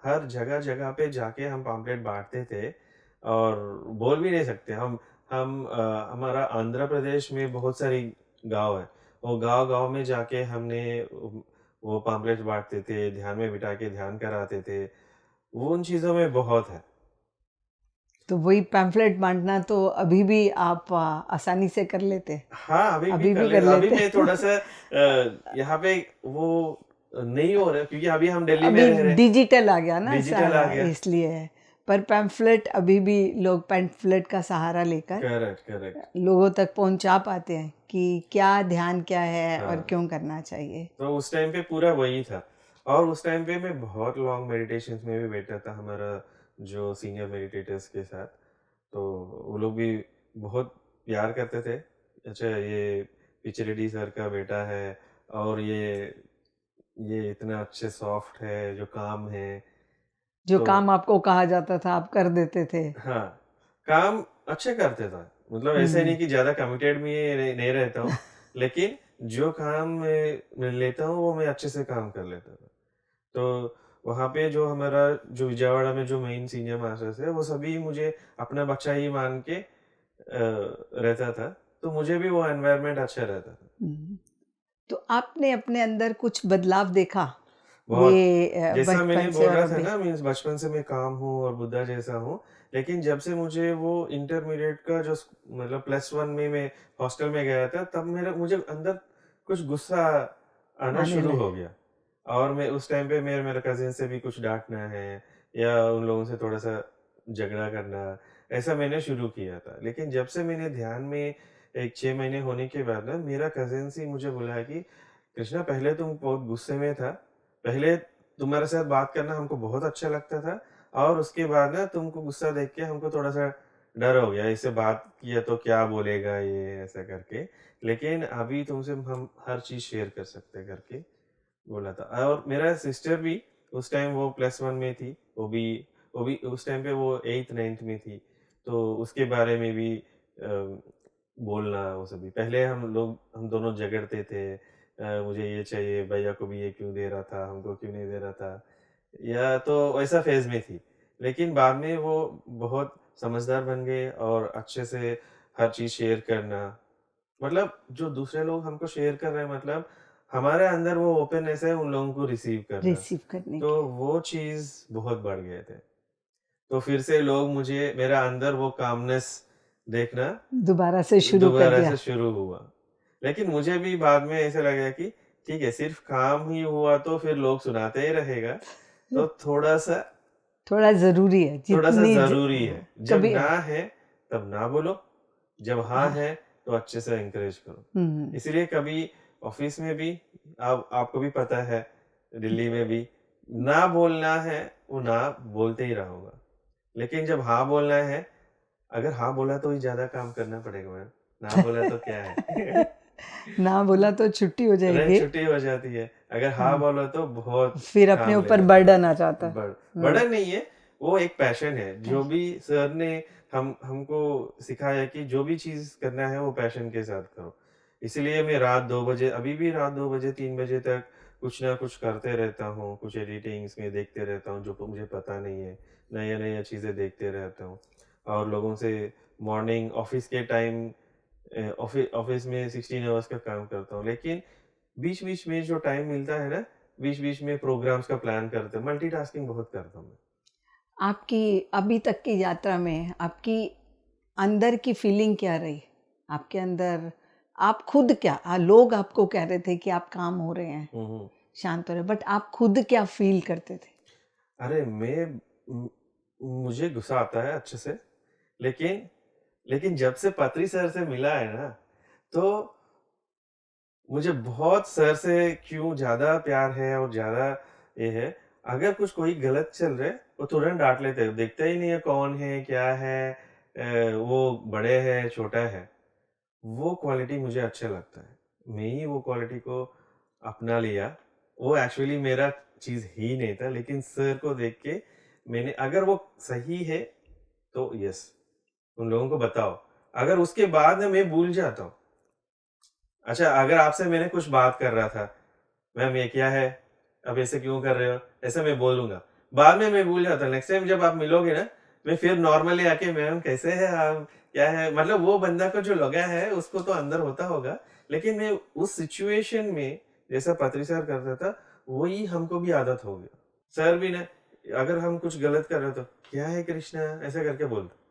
S2: हर जगह-जगह पे जाके हम पम्पलेट बाँटते थे और बोल भी नहीं सकते। हमारा आंध्र प्रदेश में बहुत सारी गाँव है। वो गाँव-गाँव में जाके हमने वो पम्पलेट बाँटते थे, ध्यान में बिठा के ध्यान कराते थे। वो उन चीज़ों में बहुत है।
S1: तो वही पैम्फलेट बाँटना तो अभी भी आप आसानी से कर लेते?
S2: हाँ,
S1: अभी भी कर
S2: अभी
S1: लेते?
S2: मैं थोड़ा-सा यहाँ पे वो नहीं हो रहा है, क्योंकि अभी हम दिल्ली में
S1: अभी
S2: रह रहे हैं,
S1: डिजिटल आ गया ना
S2: डिजिटल आ
S1: सारा
S2: गया।
S1: इसलिए। पर पैम्फलेट अभी भी लोग पैम्फलेट का सहारा लेकर
S2: करेक्ट, करेक्ट।
S1: लोगों तक पहुँचा पाते हैं कि क्या ध्यान क्या है और
S2: हाँ,
S1: क्यों करना चाहिए।
S2: तो उस टाइम पे पूरा वही था और उस टाइम पे मैं बहुत लॉन्ग मेडिटेशंस में भी बैठा था हमारा जो सीनियर मेडिटेटर्स के साथ। तो वो लोग भी बहुत प्यार करते थे। अच्छा ये पिचरेड्डी सर का बेटा है और ये इतना अच्छे सॉफ्ट है, जो काम है।
S1: जो
S2: तो
S1: काम आपको कहा जाता था आप कर देते थे।
S2: हाँ, काम अच्छे करते था। मतलब ऐसा ही
S1: हुँ।
S2: नहीं कि ज़्यादा कमिटेड में नहीं रहता हूँ, लेकिन जो काम मैं लेता हूँ, वो मैं अच्छे से काम कर लेता था। तो वहाँ पे जो हमारा जो विजयवाड़ा में जो मेन सीनियर मास्टर्स है, वो सभी मुझे अपना बच्चा ही मान के रहता था। तो मुझे भी वो एनवायरनमेंट अच्छा रहता था।
S1: हुँ। तो आपने अपने अंदर कुछ बदलाव देखा?
S2: बहुत।
S1: ये
S2: जैसा मैंने
S1: बचपन से
S2: बोल
S1: और
S2: रहा था
S1: अभी?
S2: ना, मीन्स बचपन से मैं काम हूँ और बुड्ढा जैसा हूँ, लेकिन जब से मुझे वो इंटरमीडिएट का जो मतलब +1 में मैं हॉस्टल में गया था, तब मेरा मुझे अंदर कुछ गुस्सा आना
S1: आने
S2: शुरू
S1: लगे।
S2: हो गया। और मैं उस टाइम पे मेरे मेरे कज़िन से भी कुछ डाँटना है या उन लोगों से थोड़ा-सा झगड़ा करना, ऐसा मैंने शुरू किया था। लेकिन जब से मैंने ध्यान में एक 6 महीने होने के बाद ना मेरा कज़िन्स ही मुझे बुलाया कि कृष्णा पहले तुम बहुत गुस्से में था, पहले तुम्हारे साथ बात करना हमको बहुत अच्छा लगता था और उसके बाद ना तुमको गुस्सा देख के हमको थोड़ा-सा डर हो गया, इससे बात किया तो क्या बोलेगा ये ऐसा करके। लेकिन अभी तुमसे हम हर चीज़ शेयर कर सकते हैं करके बोला था। और मेरा सिस्टर भी उस टाइम वो +1 में थी, वो भी उस टाइम पे वो 8th-9th में थी, तो उसके बारे में भी बोलना वो सभी। पहले हम दोनों झगड़ते थे, मुझे ये चाहिए, भैया को भी ये क्यों दे रहा था, हमको क्यों नहीं दे रहा था, या तो वैसा फ़ेज़ में थी। लेकिन बाद में वो बहुत समझदार बन गए और अच्छे से हर चीज़ शेयर करना, मतलब जो दूसरे लोग हमको शेयर कर रहे हैं, मतलब हमारे अंदर वो ओपननेस है उन लोगों को रिसीव करना,
S1: रिसीव करने
S2: तो
S1: की।
S2: वो चीज़ बहुत बढ़ गए थे। तो फिर से लोग मुझे मेरा अंदर वो कामनेस देखना
S1: दोबारा से शुरू कर
S2: दोबारा
S1: दिया।
S2: से शुरू हुआ। लेकिन मुझे भी बाद में ऐसा लगा कि ठीक है, सिर्फ़ काम ही हुआ तो फिर लोग सुनाते ही रहेगा, तो थोड़ा-सा
S1: थोड़ा ज़रूरी है,
S2: थोड़ा-सा
S1: जितनी
S2: ज़रूरी है। जब
S1: कभी
S2: ना है, तब ना बोलो, जब हाँ
S1: हाँ,
S2: है, तो अच्छे से एनकरेज करो।
S1: हुँ,
S2: इसीलिए कभी ऑफ़िस में भी आपको भी पता है, दिल्ली में भी, ना बोलना है, वो ना बोलते ही रहोगा। लेकिन जब हाँ बोलना है, अगर हाँ बोला तो ही ज़्यादा काम करना पड़ेगा मैम, ना बोला तो क्या है?
S1: ना बोला तो छुट्टी हो
S2: तुरंत
S1: जाएगी।
S2: छुट्टी हो जाती है। अगर हाँ
S1: हाँ,
S2: बोलो तो बहुत
S1: फिर अपने
S2: काम
S1: ऊपर
S2: लेना पड़ता
S1: बर्डन आ जाता
S2: है।
S1: है। हुँ,
S2: बर्डन नहीं है, वो एक पैशन है। जो भी सर ने हमको सिखाया कि जो भी चीज़ करना है वो पैशन के साथ करो। इसीलिए मैं रात 2 बजे, अभी भी रात 2 बजे 3 बजे तक कुछ ना कुछ करते रहता हूँ। कुछ एडिटिंग्स में देखते रहता हूँ जो मुझे पता नहीं है। नया-नया चीज़ें देखते रहता हूँ और लोगों से मॉर्निंग ऑफ़िस के टाइम ऑफ़िस में 16 आवर्स का काम करता हूँ। लेकिन बीच-बीच में जो टाइम मिलता है ना, बीच-बीच में प्रोग्राम्स का प्लान करते हैं, मल्टीटास्किंग बहुत करता हूँ मैं।
S1: आपकी अभी तक की यात्रा में आपकी अंदर की फीलिंग क्या रही? आपके अंदर आप खुद क्या लोग आपको कह रहे थे कि आप काम हो रहे हैं,
S2: हुँ, हुँ।
S1: शांत हो रहे हैं, बट आप खुद क्या फ़ील करते थे?
S2: अरे उम, मुझे गुस्सा आता है अच्छे से, लेकिन लेकिन जब से पत्री सर से मिला है ना, तो मुझे बहुत सर से क्यों ज़्यादा प्यार है और ज़्यादा ये है, अगर कुछ कोई गलत चल रहा है, वो तुरंत डाँट लेते हैं, देखते ही नहीं है कौन है, क्या है, वो बड़े हैं, छोटा है। वो क्वालिटी मुझे अच्छा लगता है। मैं ही वो क्वालिटी को अपना लिया। वो एक्चुअली मेरा चीज़ ही नहीं था, लेकिन सर को देख के मैंने, अगर वो सही है, तो यस, उन लोगों को बताओ। अगर उसके बाद में मैं भूल जाता हूँ, अच्छा अगर आपसे मैंने कुछ बात कर रहा था, मैम ये क्या है? आप ऐसे क्यों कर रहे हो? ऐसा मैं बोलूँगा। बाद में मैं भूल जाता हूँ, नेक्स्ट टाइम जब आप मिलोगे ना, मैं फिर नॉर्मली आके मैम कैसे हैं आप? क्या है? मतलब वो बंदा को जो लगा है उसको तो अंदर होता होगा, लेकिन मैं उस सिचुएशन में जैसा पत्री सर करता था, वही हमको भी आदत हो गया। सर भी ना, अगर हम कुछ गलत कर रहे हो तो, "क्या है कृष्णा?" ऐसा करके बोलते।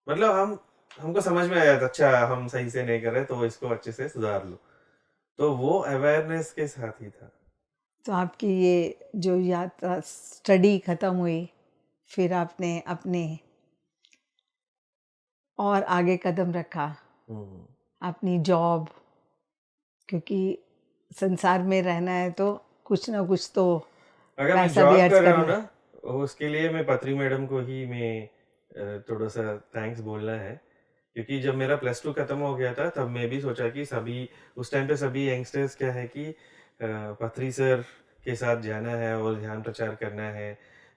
S2: मतलब हमको समझ में आ जाता, अच्छा हम सही से नहीं कर रहे तो इसको अच्छे से सुधार लो। तो वो अवेयरनेस के साथ ही था।
S1: तो आपकी ये जो यात्रा स्टडी ख़त्म हुई, फिर आपने अपने और आगे कदम रखा,
S2: हुँ।
S1: अपनी जॉब, क्योंकि संसार में रहना है तो कुछ ना कुछ तो
S2: अगर मैं
S1: पैसा भी
S2: जॉब
S1: अर्ज
S2: कर रहा हूँ
S1: करना
S2: ना,
S1: है।
S2: उसके लिए मैं पत्री मैडम को ही मैं थोड़ा-सा थैंक्स बोलना है, क्योंकि जब मेरा +2 खत्म हो गया था, तब मैं भी सोचा कि सभी उस टाइम पे सभी यंगस्टर्स क्या है कि पत्री सर के साथ जाना है और ध्यान प्रचार करना है,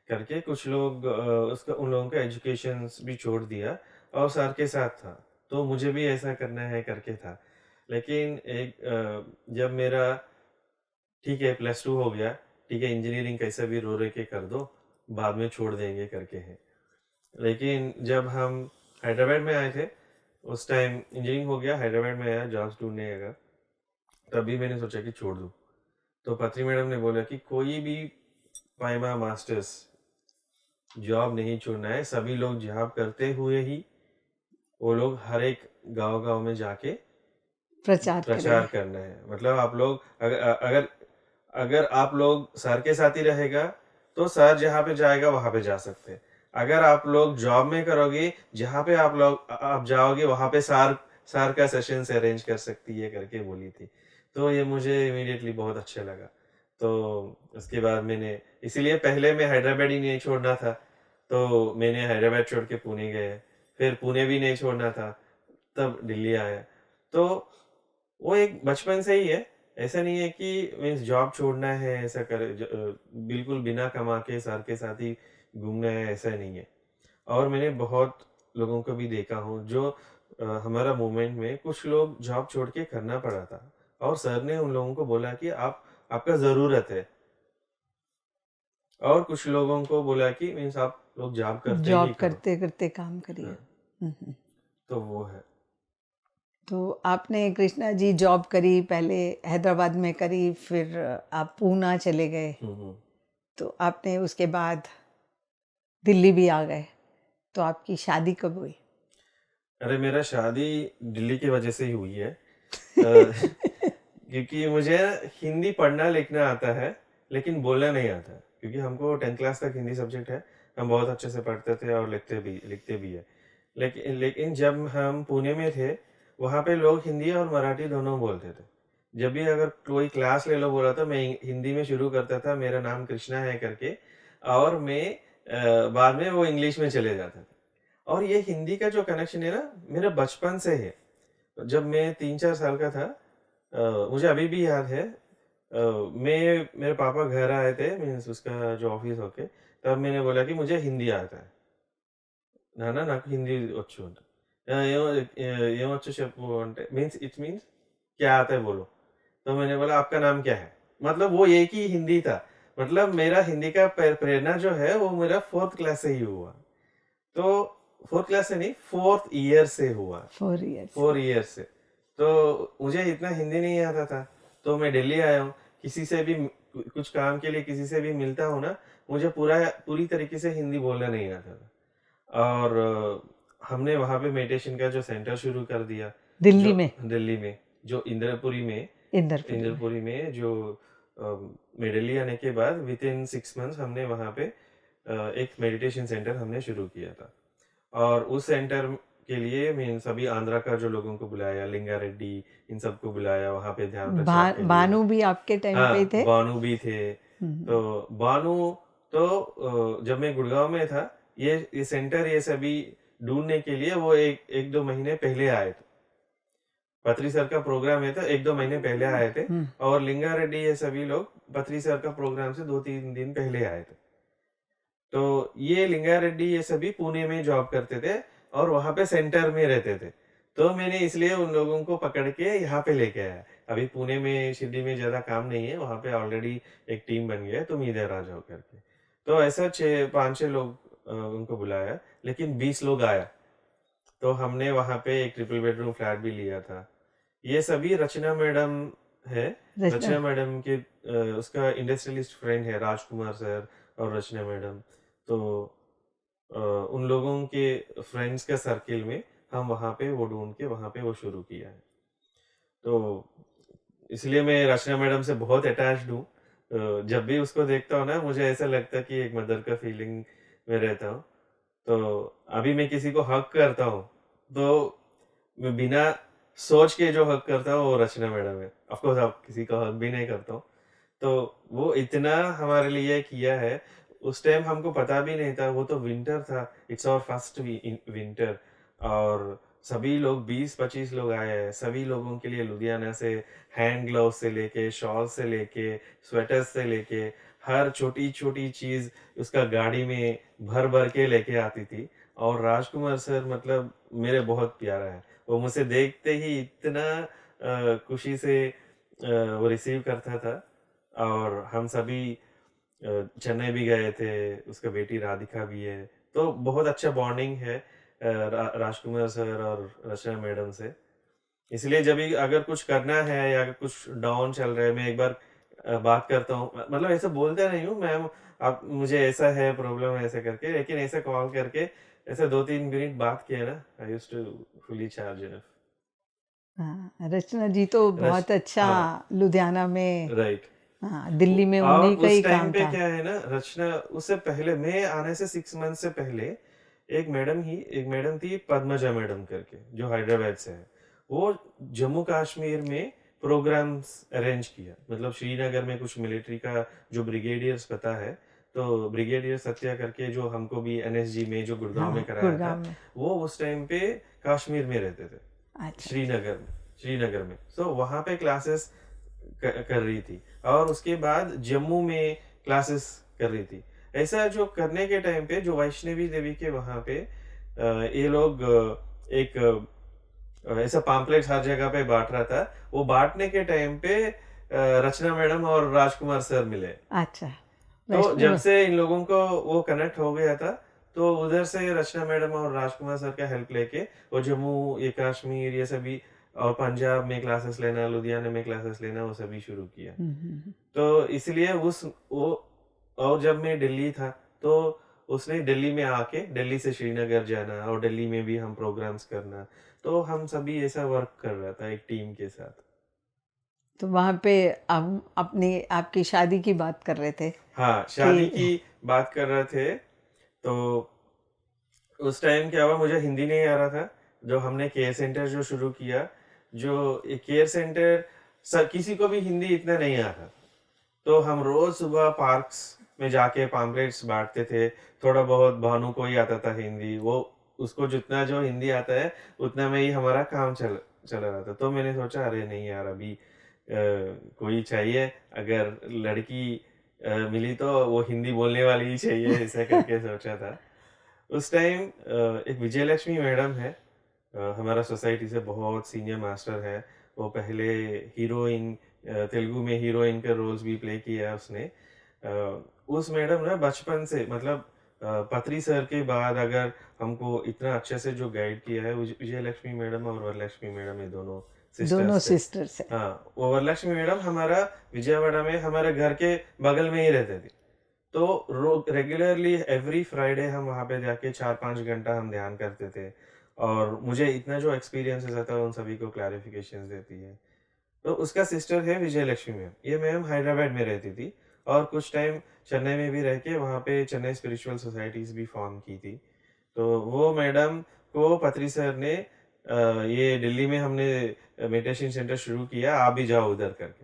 S2: करके कुछ लोग उसका उन लोगों का एजुकेशन्स भी छोड़ दिया और सर के साथ था। तो मुझे भी ऐसा करना है करके था। लेकिन जब मेरा ठीक है +2 हो गया, ठीक है इंजीनियरिंग कैसा भी रो-रो के कर दो, बाद में छोड़ देंगे करके है। लेकिन जब हम हैदराबाद में आए थे, उस टाइम इंजीनियरिंग हो गया, हैदराबाद में आया जॉब्स ढूँढने लगा, तभी मैंने सोचा कि छोड़ दूँ। तो पत्री मैडम ने बोला कि कोई भी पाइमा मास्टर्स जॉब नहीं छोड़ना है, सभी लोग जॉब करते हुए ही वो लोग हर एक गाँव-गाँव में जाके
S1: प्रचार
S2: प्रचार
S1: करें।
S2: करना है। मतलब आप लोग अगर अगर आप लोग सर के साथ ही रहेगा, तो सर जहाँ पे जाएगा वहाँ पे जा सकते हैं। अगर आप लोग जॉब में करोगे, जहाँ पे आप जाओगे वहाँ पे सर का सेशंस अरेंज कर सकती है करके बोली थी। तो ये मुझे इमीडिएटली बहुत अच्छा लगा। तो उसके बाद मैंने इसीलिए पहले मैं हैदराबाद ही नहीं छोड़ना था, तो मैंने हैदराबाद छोड़ के पुणे गए, फिर पुणे भी नहीं छोड़ना था, तब दिल्ली आया। तो वो एक बचपन से ही है, ऐसा नहीं है कि मीन्स जॉब छोड़ना है ऐसा बिल्कुल बिना कमा के सर के साथ ही घूमना है ऐसा नहीं है। और मैंने बहुत लोगों को भी देखा हूँ जो हमारा मूवमेंट में कुछ लोग जॉब छोड़ के करना पड़ा था और सर ने उन लोगों को बोला कि आप आपका ज़रूरत है और कुछ लोगों को बोला कि मीन्स आप लोग जॉब करते ही
S1: जॉब
S2: करो।
S1: करते-करते काम करिए।
S2: हाँ,
S1: हुँ, हुँ।
S2: तो वो है।
S1: तो आपने कृष्णा जी जॉब करी, पहले हैदराबाद में करी, फिर आप पूना चले गए।
S2: हुँ, हुँ।
S1: तो आपने उसके बाद दिल्ली भी आ गए। तो आपकी शादी कब हुई?
S2: अरे मेरा शादी दिल्ली की वजह से ही हुई है। क्योंकि मुझे हिंदी पढ़ना लिखना आता है, लेकिन बोलना नहीं आता। क्योंकि हमको 10th क्लास तक हिंदी सब्जेक्ट है, हम बहुत अच्छे से पढ़ते थे और लिखते भी है। लेकिन लेकिन जब हम पुणे में थे, वहाँ पे लोग हिंदी और मराठी दोनों बोलते थे। जब भी अगर कोई क्लास ले लो बोला तो मैं हिंदी में शुरू करता था, मेरा नाम कृष्णा है करके, और मैं बाद में वो इंग्लिश में चले जाता था। और ये हिंदी का जो कनेक्शन है ना, मेरा बचपन से है। जब मैं 3-4 साल का था, मुझे अभी भी याद है, मैं मेरे पापा घर आए थे मीन्स उसका जो ऑफिस होके, तब मैंने बोला कि मुझे हिंदी आता है। నాన్న నాకు హిందీ వచ్చు అంట। ఏమొచ్చు చెప్పు అంటే మీन्स क्या आता है बोलो। तो मैंने बोला आपका नाम क्या है? मतलब वो एक ही हिंदी था। मतलब मेरा हिंदी का प्रेरणा जो है वो मेरा 4th क्लास से ही हुआ। तो 4th क्लास से नहीं, 4th ईयर से हुआ।
S1: 4 इयर्स
S2: 4
S1: से।
S2: ईयर से। तो मुझे इतना हिंदी नहीं आता था, तो मैं दिल्ली आया हूँ। किसी से भी कुछ काम के लिए किसी से भी मिलता हूँ ना, मुझे पूरी तरीके से हिंदी बोलना नहीं आता था। और हमने वहाँ पे मेडिटेशन का जो सेंटर शुरू कर दिया,
S1: दिल्ली
S2: जो
S1: में,
S2: दिल्ली में, जो
S1: इंदरपुरी में।
S2: इंद्रपुरी में जो दिल्ली आने के बाद विथिन 6 मंथ्स हमने वहाँ पे एक मेडिटेशन सेंटर हमने शुरू किया था। और उस सेंटर के लिए मीन सभी आंध्रा का जो लोगों को बुलाया, लिंगा रेड्डी, इन सबको बुलाया वहाँ पे ध्यान प्रचार के लिए।
S1: भानु भी आपके टाइम पे
S2: हाँ,
S1: थे?
S2: बानू भी थे।
S1: हुँ,
S2: तो बानू तो जब मैं गुड़गाँव में था, ये सेंटर ये सभी ढूँढने के लिए वो 1-2 महीने पहले आए थे। पत्री सर का प्रोग्राम है तो 1-2 महीने पहले आए थे,
S1: हुँ।
S2: और लिंगा रेड्डी ये सभी लोग पत्री सर का प्रोग्राम से 2-3 दिन पहले आए थे। तो ये लिंगा रेड्डी ये सभी पुणे में जॉब करते थे और वहाँ पे सेंटर में रहते थे। तो मैंने इसलिए उन लोगों को पकड़ के यहाँ पे लेके आया। अभी पुणे में, शिरडी में ज़्यादा काम नहीं है, वहाँ पे ऑलरेडी एक टीम बन गया है, तुम इधर आ जाओ करके। तो ऐसा 5-6 लोग उनको बुलाया, लेकिन 20 लोग आया। तो हमने वहाँ पे एक ट्रिपल बेडरूम फ्लैट भी लिया था। ये सभी रचना मैडम है।
S1: रचना
S2: रचना मैडम के उसका इंडस्ट्रियलिस्ट फ्रेंड है राजकुमार सर और रचना मैडम। तो उन लोगों के फ्रेंड्स के सर्किल में हम वहाँ पे वो ढूँढ के वहाँ पे वो शुरू किया है। तो इसलिए मैं रचना मैडम से बहुत अटैच्ड हूँ। जब भी उसको देखता हूँ ना, मुझे ऐसा लगता है कि एक मदर का फीलिंग में रहता हूँ। तो अभी मैं किसी को हग करता हूँ, तो मैं बिना सोच के जो हग करता हूँ वो रचना मैडम है। ऑफ कोर्स अब किसी को हग भी नहीं करता हूँ। तो वो इतना हमारे लिए किया है, उस टाइम हमको पता भी नहीं था, वो तो विंटर था, इट्स आवर फर्स्ट विंटर, और सभी लोग 20-25 लोग आए हैं, सभी लोगों के लिए लुधियाना से हैंड ग्लव्स से लेके, शॉल से लेके, स्वेटर्स से लेके, हर छोटी-छोटी चीज़ उसका गाड़ी में भर-भर के लेके आती थी। और राजकुमार सर मतलब मेरे बहुत प्यारा है, वो मुझे देखते ही इतना खुशी से वो रिसीव करता था। और हम सभी चेन्नई भी गए थे, उसका बेटी राधिका भी है, तो बहुत अच्छा बॉन्डिंग है राजकुमार सर और रचना मैडम से। इसलिए जब भी अगर कुछ करना है या अगर कुछ डाउन चल रहा है, मैं एक बार बात करता हूँ, मतलब ऐसा बोलते नहीं हूँ मैम, आप मुझे ऐसा है प्रॉब्लम ऐसे करके, लेकिन ऐसे कॉल करके ऐसे 2-3 मिनट बात किया ना, I used to fully charge enough.
S1: हाँ, रचना जी तो
S2: रच
S1: बहुत अच्छा
S2: हाँ
S1: लुधियाना में,
S2: राइट।
S1: हाँ, दिल्ली में
S2: और
S1: उन्हीं का ही
S2: उस टाइम
S1: काम
S2: पे
S1: था।
S2: क्या है ना, रचना उससे पहले मैं आने से 6 मंथ से पहले एक मैडम थी पद्मजा मैडम करके, जो हैदराबाद से है। वो जम्मू कश्मीर में प्रोग्राम्स अरेंज किया, मतलब श्रीनगर में कुछ मिलिट्री का जो ब्रिगेडियर्स पता है, तो ब्रिगेडियर सत्या करके जो हमको भी एनएसजी में जो गुड़गांव में
S1: हाँ,
S2: कराया
S1: गुड़गांव
S2: था,
S1: में।
S2: वो उस टाइम पे कश्मीर में रहते थे,
S1: अच्छा, अच्छा।
S2: श्रीनगर में। तो वहाँ पे क्लासेस कर रही थी, और उसके बाद जम्मू में क्लासेस कर रही थी। ऐसा जो करने के टाइम पे जो वैष्णवी देवी के वहाँ पे ये लोग एक ऐसा पम्पलेट्स हर जगह पे बांट रहा था। वो बांटने के टाइम पे रचना मैडम और राजकुमार सर मिले।
S1: अच्छा,
S2: तो जब
S1: वैष्णव।
S2: से इन लोगों को वो कनेक्ट हो गया था, तो उधर से रचना मैडम और राजकुमार सर का हेल्प लेके वो जम्मू, ये कश्मीर, ये सभी, और पंजाब में क्लासेस लेना, लुधियाना में क्लासेस लेना, वो सभी शुरू किया। तो इसलिए उस वो, और जब मैं दिल्ली था, तो उसने दिल्ली में आके दिल्ली से श्रीनगर जाना, और दिल्ली में भी हम प्रोग्राम्स करना, तो हम सभी ऐसा वर्क कर रहा था एक टीम के साथ।
S1: तो वहाँ पे हम अपनी आपकी शादी की बात कर रहे थे
S2: हाँ, शादी
S1: कि
S2: की बात कर रहे थे। तो उस टाइम क्या हुआ, मुझे हिंदी नहीं आ रहा था। जो हमने केयर सेंटर जो शुरू किया, जो ये केयर सेंटर, किसी को भी हिंदी इतना नहीं आता। तो हम रोज सुबह पार्क्स में जाके पम्पलेट्स बांटते थे। थोड़ा बहुत भानु को ही आता था हिंदी, वो उसको जितना जो हिंदी आता है उतना में ही हमारा काम चल रहा था। तो मैंने सोचा, अरे नहीं यार, अभी कोई चाहिए, अगर लड़की मिली तो वो हिंदी बोलने वाली ही चाहिए, ऐसा करके सोचा था। उस टाइम एक विजयलक्ष्मी मैडम है, हमारा सोसाइटी से बहुत सीनियर मास्टर है। वो पहले हीरोइन, तेलुगु में हीरोइन का रोल्स भी प्ले किया है उसने। उस मैडम ना बचपन से, मतलब पत्री सर के बाद अगर हमको इतना अच्छे से जो गाइड किया है, विजयलक्ष्मी मैडम और वरलक्ष्मी मैडम, ये दोनों
S1: दोनों
S2: सिस्टर्स थे।
S1: सिस्टर्स है।
S2: हाँ, वो वरलक्ष्मी मैडम हमारा विजयवाड़ा में हमारे घर के बगल में ही रहते थे। तो रेगुलरली एवरी फ्राइडे हम वहाँ पे जाके 4-5 घंटा हम ध्यान करते थे, और मुझे इतना जो एक्सपीरियंसेस आता है उन सभी को क्लैरिफिकेशंस देती है। तो उसका सिस्टर है विजय लक्ष्मी मैम। ये मैम हैदराबाद में रहती थी, और कुछ टाइम चेन्नई में भी रह के वहाँ पे चेन्नई स्पिरिचुअल सोसाइटीज भी फॉर्म की थी। तो वो मैडम को पत्री सर ने ये दिल्ली में हमने मेडिटेशन सेंटर शुरू किया, आप भी जाओ उधर करके।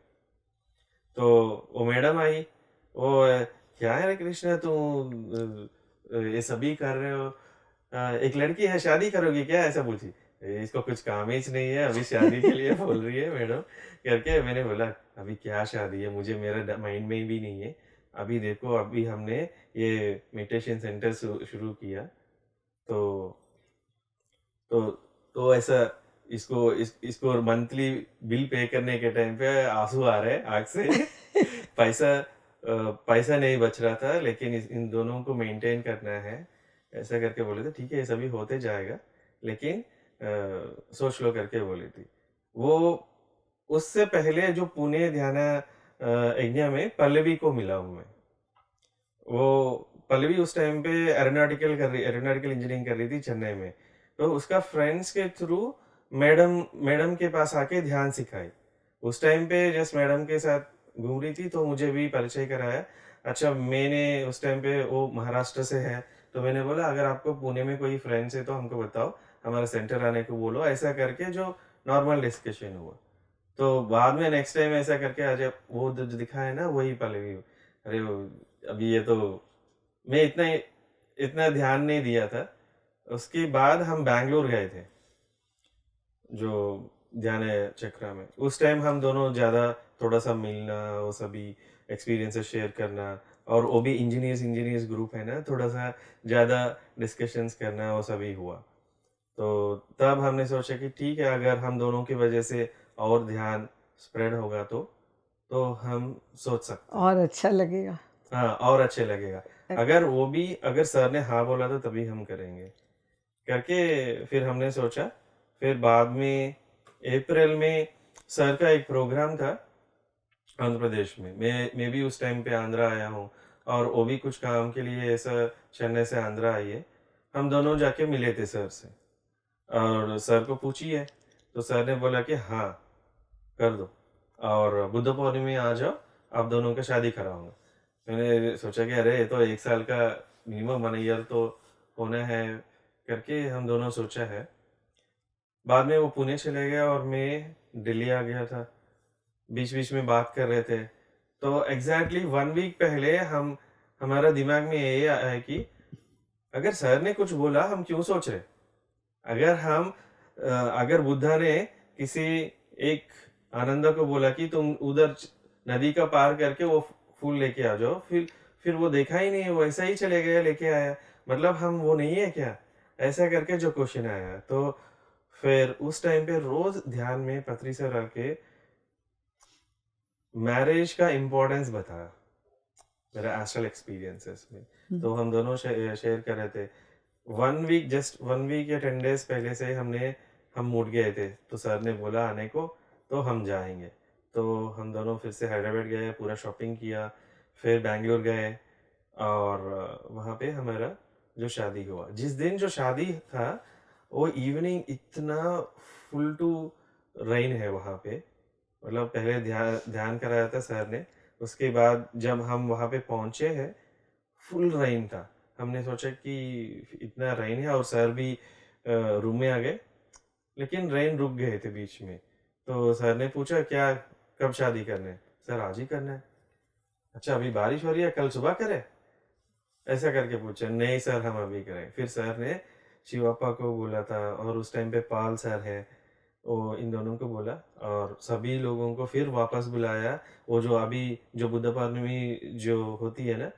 S2: तो वो मैडम आई, वो क्या है रे कृष्णा, ये सभी कर रहे हो, एक लड़की है, शादी करोगी क्या, ऐसा पूछी। इसको कुछ काम ही नहीं है, अभी शादी के लिए बोल रही है मैडम करके। मैंने बोला, अभी क्या शादी है, मुझे मेरा माइंड में भी नहीं है। अभी देखो, अभी हमने ये मेडिटेशन सेंटर शुरू किया, तो तो तो ऐसा, इसको मंथली बिल पे करने के टाइम पे आंसू आ रहे हैं आँख से। पैसा नहीं बच रहा था, लेकिन इन दोनों को मेंटेन करना है, ऐसा करके बोले थे। ठीक है, ये सभी होते जाएगा, लेकिन सोच लो करके बोली थी वो। उससे पहले जो पुणे ध्यान यज्ञ में पल्लवी को मिला हूँ मैं। वो पल्लवी उस टाइम पे एरोनॉटिकल इंजीनियरिंग कर रही थी चेन्नई में। तो उसका फ्रेंड्स के थ्रू मैडम के पास आके ध्यान सिखाई। उस टाइम पे जस्ट मैडम के साथ घूम रही थी, तो मुझे भी परिचय कराया। अच्छा, मैंने उस टाइम पे, वो महाराष्ट्र से है, तो मैंने बोला, अगर आपको पुणे में कोई फ्रेंड्स है तो हमको बताओ, हमारा सेंटर आने को बोलो, ऐसा करके जो नॉर्मल डिस्कशन हुआ। तो बाद में नेक्स्ट टाइम ऐसा करके आज वो जो दिखा है ना, वही पल्लवी। अरे अभी ये तो मैं इतना ध्यान नहीं दिया था। उसके बाद हम बैंगलोर गए थे, जो ध्यान चक्रा में। उस टाइम हम दोनों ज़्यादा थोड़ा सा मिलना, वो सभी एक्सपीरियंसेस शेयर करना, और वो भी इंजीनियर्स ग्रुप है ना, थोड़ा सा ज़्यादा डिस्कशंस करना, वो सभी हुआ। तो तब हमने सोचा कि ठीक है, अगर हम दोनों की वजह से और ध्यान स्प्रेड होगा, तो हम सोच सकते हैं।
S1: और अच्छा लगेगा।
S2: हाँ, और अच्छे लगेगा। अगर सर ने हाँ बोला तो तभी हम करेंगे करके, फिर हमने सोचा। फिर बाद में अप्रैल में सर का एक प्रोग्राम था आंध्र प्रदेश में। मैं भी उस टाइम पे आंध्रा आया हूँ, और वो भी कुछ काम के लिए ऐसा चेन्नई से आंध्रा आई है। हम दोनों जाके मिले थे सर से, और सर को पूछिए, तो सर ने बोला कि हाँ कर दो, और बुद्ध पौर्णिमा में आ जाओ, आप दोनों का शादी कराऊंगा। मैंने सोचा कि अरे ये तो 1 साल का मिनिमम 1 ईयर तो होना है करके हम दोनों सोचा है। बाद में वो पुणे चले गया और मैं दिल्ली आ गया था। बीच बीच में बात कर रहे थे, तो एग्जैक्टली 1 वीक पहले हम हमारा दिमाग में ये आया है कि अगर सर ने कुछ बोला हम क्यों सोच रहे। अगर हम अगर बुद्धा ने किसी एक आनंद को बोला कि तुम उधर नदी का पार करके वो फूल लेके आ जाओ, फिर वो देखा ही नहीं, वो ऐसा ही चले गया लेके आया, मतलब हम वो नहीं है क्या, ऐसा करके जो क्वेश्चन आया। तो फिर उस टाइम पे रोज ध्यान में पत्री सर आके मैरिज का इम्पोर्टेंस बताया, मेरा एस्ट्रल एक्सपीरियंसेस में। तो हम दोनों शेयर कर रहे थे। 1 वीक, जस्ट 1 वीक या 10 डेज पहले से हम मुड़ गए थे, तो सर ने बोला आने को, तो हम जाएंगे। तो हम दोनों फिर से हैदराबाद गए, पूरा शॉपिंग किया, फिर बैंगलोर गए, और वहाँ पे हमारा जो शादी हुआ, जिस दिन जो शादी था वो इवनिंग इतना फुल टू रेन है वहाँ पे, मतलब पहले ध्यान ध्यान कराया था सर ने, उसके बाद जब हम वहाँ पे पहुँचे हैं फुल रेन था। हमने सोचा कि इतना रेन है, और सर भी रूम में आ गए, लेकिन रेन रुक गए थे बीच में। तो सर ने पूछा क्या, कब शादी करना है? सर आज ही करना है। अच्छा अभी बारिश हो रही है, कल सुबह करें, ऐसा करके पूछा। नहीं सर हम अभी करें। फिर सर ने शिवप्पा को बोला था, और उस टाइम पे पाल सर है, वो इन दोनों को बोला, और सभी लोगों को फिर वापस बुलाया। वो जो अभी जो बुद्ध पूर्णिमा जो होती है ना,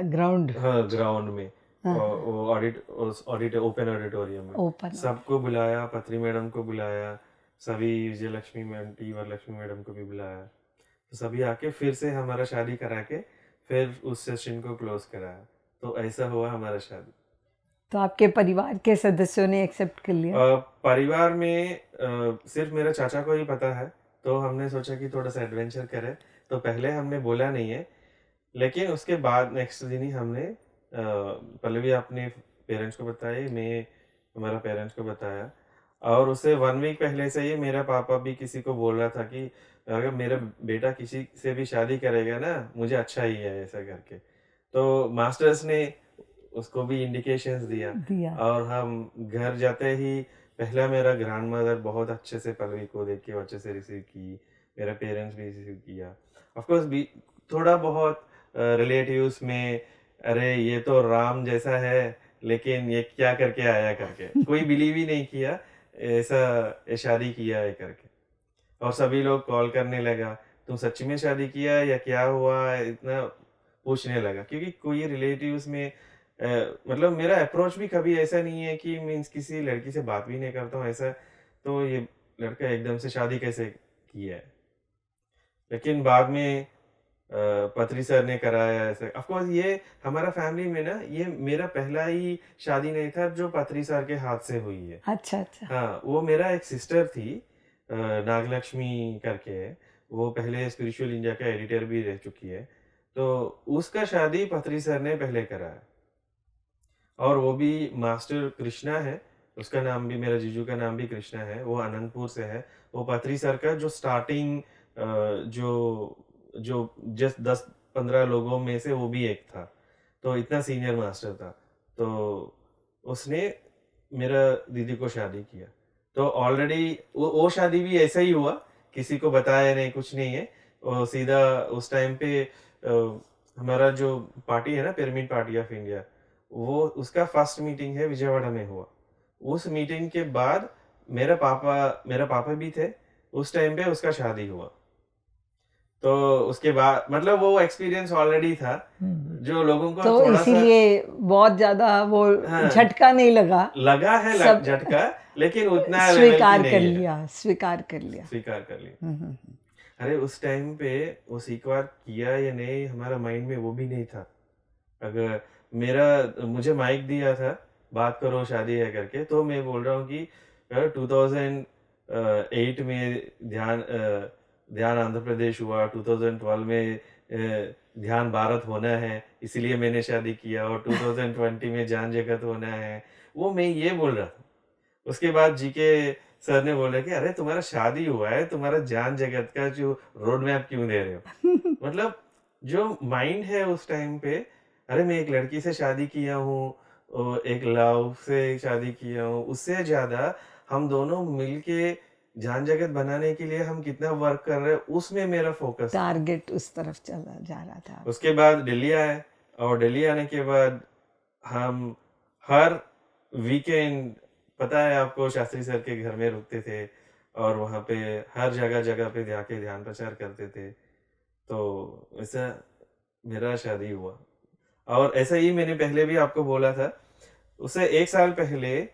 S1: ग्राउंड,
S2: हाँ ग्राउंड में,
S1: हाँ,
S2: वो ऑडिट ओपन ऑडिटोरियम में
S1: ओपन।
S2: सबको बुलाया, पत्री मैडम को बुलाया, सभी Vijayalakshmi ma'am, T Varalakshmi madam को भी बुलाया। तो सभी आके फिर से हमारा शादी करा के फिर उस सेशन को क्लोज कराया। तो ऐसा हुआ हमारा शादी।
S1: तो आपके परिवार के सदस्यों ने एक्सेप्ट कर लिया?
S2: परिवार में सिर्फ मेरे चाचा को ही पता है, तो हमने सोचा कि थोड़ा सा एडवेंचर करें, तो पहले हमने बोला नहीं है, लेकिन उसके बाद नेक्स्ट दिन ही हमने पहले भी अपने पेरेंट्स को बताया, मैं हमारा पेरेंट्स को बताया, और उससे 1 वीक पहले से ही मेरा पापा भी किसी को बोल रहा था कि अगर मेरा बेटा किसी से भी शादी करेगा ना, मुझे अच्छा ही है ऐसा करके। तो मास्टर्स ने उसको भी इंडिकेशंस दिया, और हम घर जाते ही पहला मेरा ग्रैंड मदर बहुत अच्छे से पल्लवी को देख के अच्छे से रिसीव की, मेरा पेरेंट्स भी रिसीव किया। ऑफ कोर्स भी थोड़ा बहुत रिलेटिव्स में, अरे ये तो राम जैसा है, लेकिन ये क्या करके आया करके, कोई बिलीव ही नहीं किया ऐसा ये शादी किया है करके। और सभी लोग कॉल करने लगा, तुम सच्ची में शादी किया या क्या हुआ, इतना पूछने लगा, क्योंकि कोई रिलेटिव्स में मतलब मेरा अप्रोच भी कभी ऐसा नहीं है कि मीन्स किसी लड़की से बात भी नहीं करता हूँ ऐसा, तो ये लड़का एकदम से शादी कैसे किया है। लेकिन बाद में पत्री सर ने कराया ऐसे। ऑफ कोर्स ये हमारा फैमिली में ना, ये मेरा पहला ही शादी नहीं था जो पत्री सर के हाथ से हुई है।
S1: अच्छा अच्छा।
S2: हाँ, वो मेरा एक सिस्टर थी, नागलक्ष्मी करके है, वो पहले स्पिरिचुअल इंडिया का एडिटर भी रह चुकी है, तो उसका शादी पत्री सर ने पहले कराया, और वो भी मास्टर कृष्णा है, उसका नाम भी, मेरा जीजू का नाम भी कृष्णा है, वो अनंतपुर से है। वो पत्री सर का जो स्टार्टिंग जो जो जस्ट 10-15 लोगों में से वो भी एक था, तो इतना सीनियर मास्टर था। तो उसने मेरा दीदी को शादी किया, तो ऑलरेडी वो शादी भी ऐसा ही हुआ, किसी को बताया नहीं, कुछ नहीं है। वो सीधा उस टाइम पे हमारा जो पार्टी है ना, पिरामिड पार्टी ऑफ इंडिया, वो उसका फर्स्ट मीटिंग है विजयवाड़ा में हुआ। उस मीटिंग के बाद मेरा पापा भी थे, उस टाइम पे उसका शादी हुआ। तो उसके बाद मतलब वो एक्सपीरियंस ऑलरेडी था, जो लोगों को
S1: तो
S2: थोड़ा सा
S1: इसीलिए बहुत ज्यादा वो
S2: हाँ,
S1: झटका नहीं लगा,
S2: लगा है
S1: सब
S2: झटका, लेकिन उतना लेवल की
S1: स्वीकार
S2: नहीं
S1: कर
S2: है,
S1: लिया, स्वीकार कर लिया।
S2: स्वीकार कर लिया। अरे उस टाइम पे वो स्वीकार किया या नहीं हमारा माइंड में वो भी नहीं था। अगर मुझे माइक दिया था, बात करो शादी है करके, तो मैं बोल रहा हूँ कि 2008 में ध्यान आंध्र प्रदेश हुआ, 2012 में ध्यान भारत होना है, इसीलिए मैंने शादी किया, और 2020 में जान जगत होना है, वो मैं ये बोल रहा था। उसके बाद जीके सर ने बोला कि अरे तुम्हारा शादी हुआ है, तुम्हारा जान जगत का जो रोड मैप क्यों दे रहे हो? मतलब जो माइंड है उस टाइम पे, अरे मैं एक लड़की से शादी किया हूँ, एक लव से शादी किया हूँ, उससे ज़्यादा हम दोनों मिलके जान जगत बनाने के लिए हम कितना वर्क कर रहे हैं, उसमें मेरा फोकस था।
S1: टारगेट उस तरफ चला जा रहा था आपका।
S2: उसके बाद दिल्ली आए, और दिल्ली आने के बाद हम हर वीकेंड, पता है आपको, शास्त्री सर के घर में रुकते थे और वहाँ पे हर जगह जगह पे जाके ध्यान प्रचार करते थे। तो ऐसा मेरा शादी हुआ। और ऐसा ही मैंने पहले भी आपको बोला था, उससे 1 साल पहले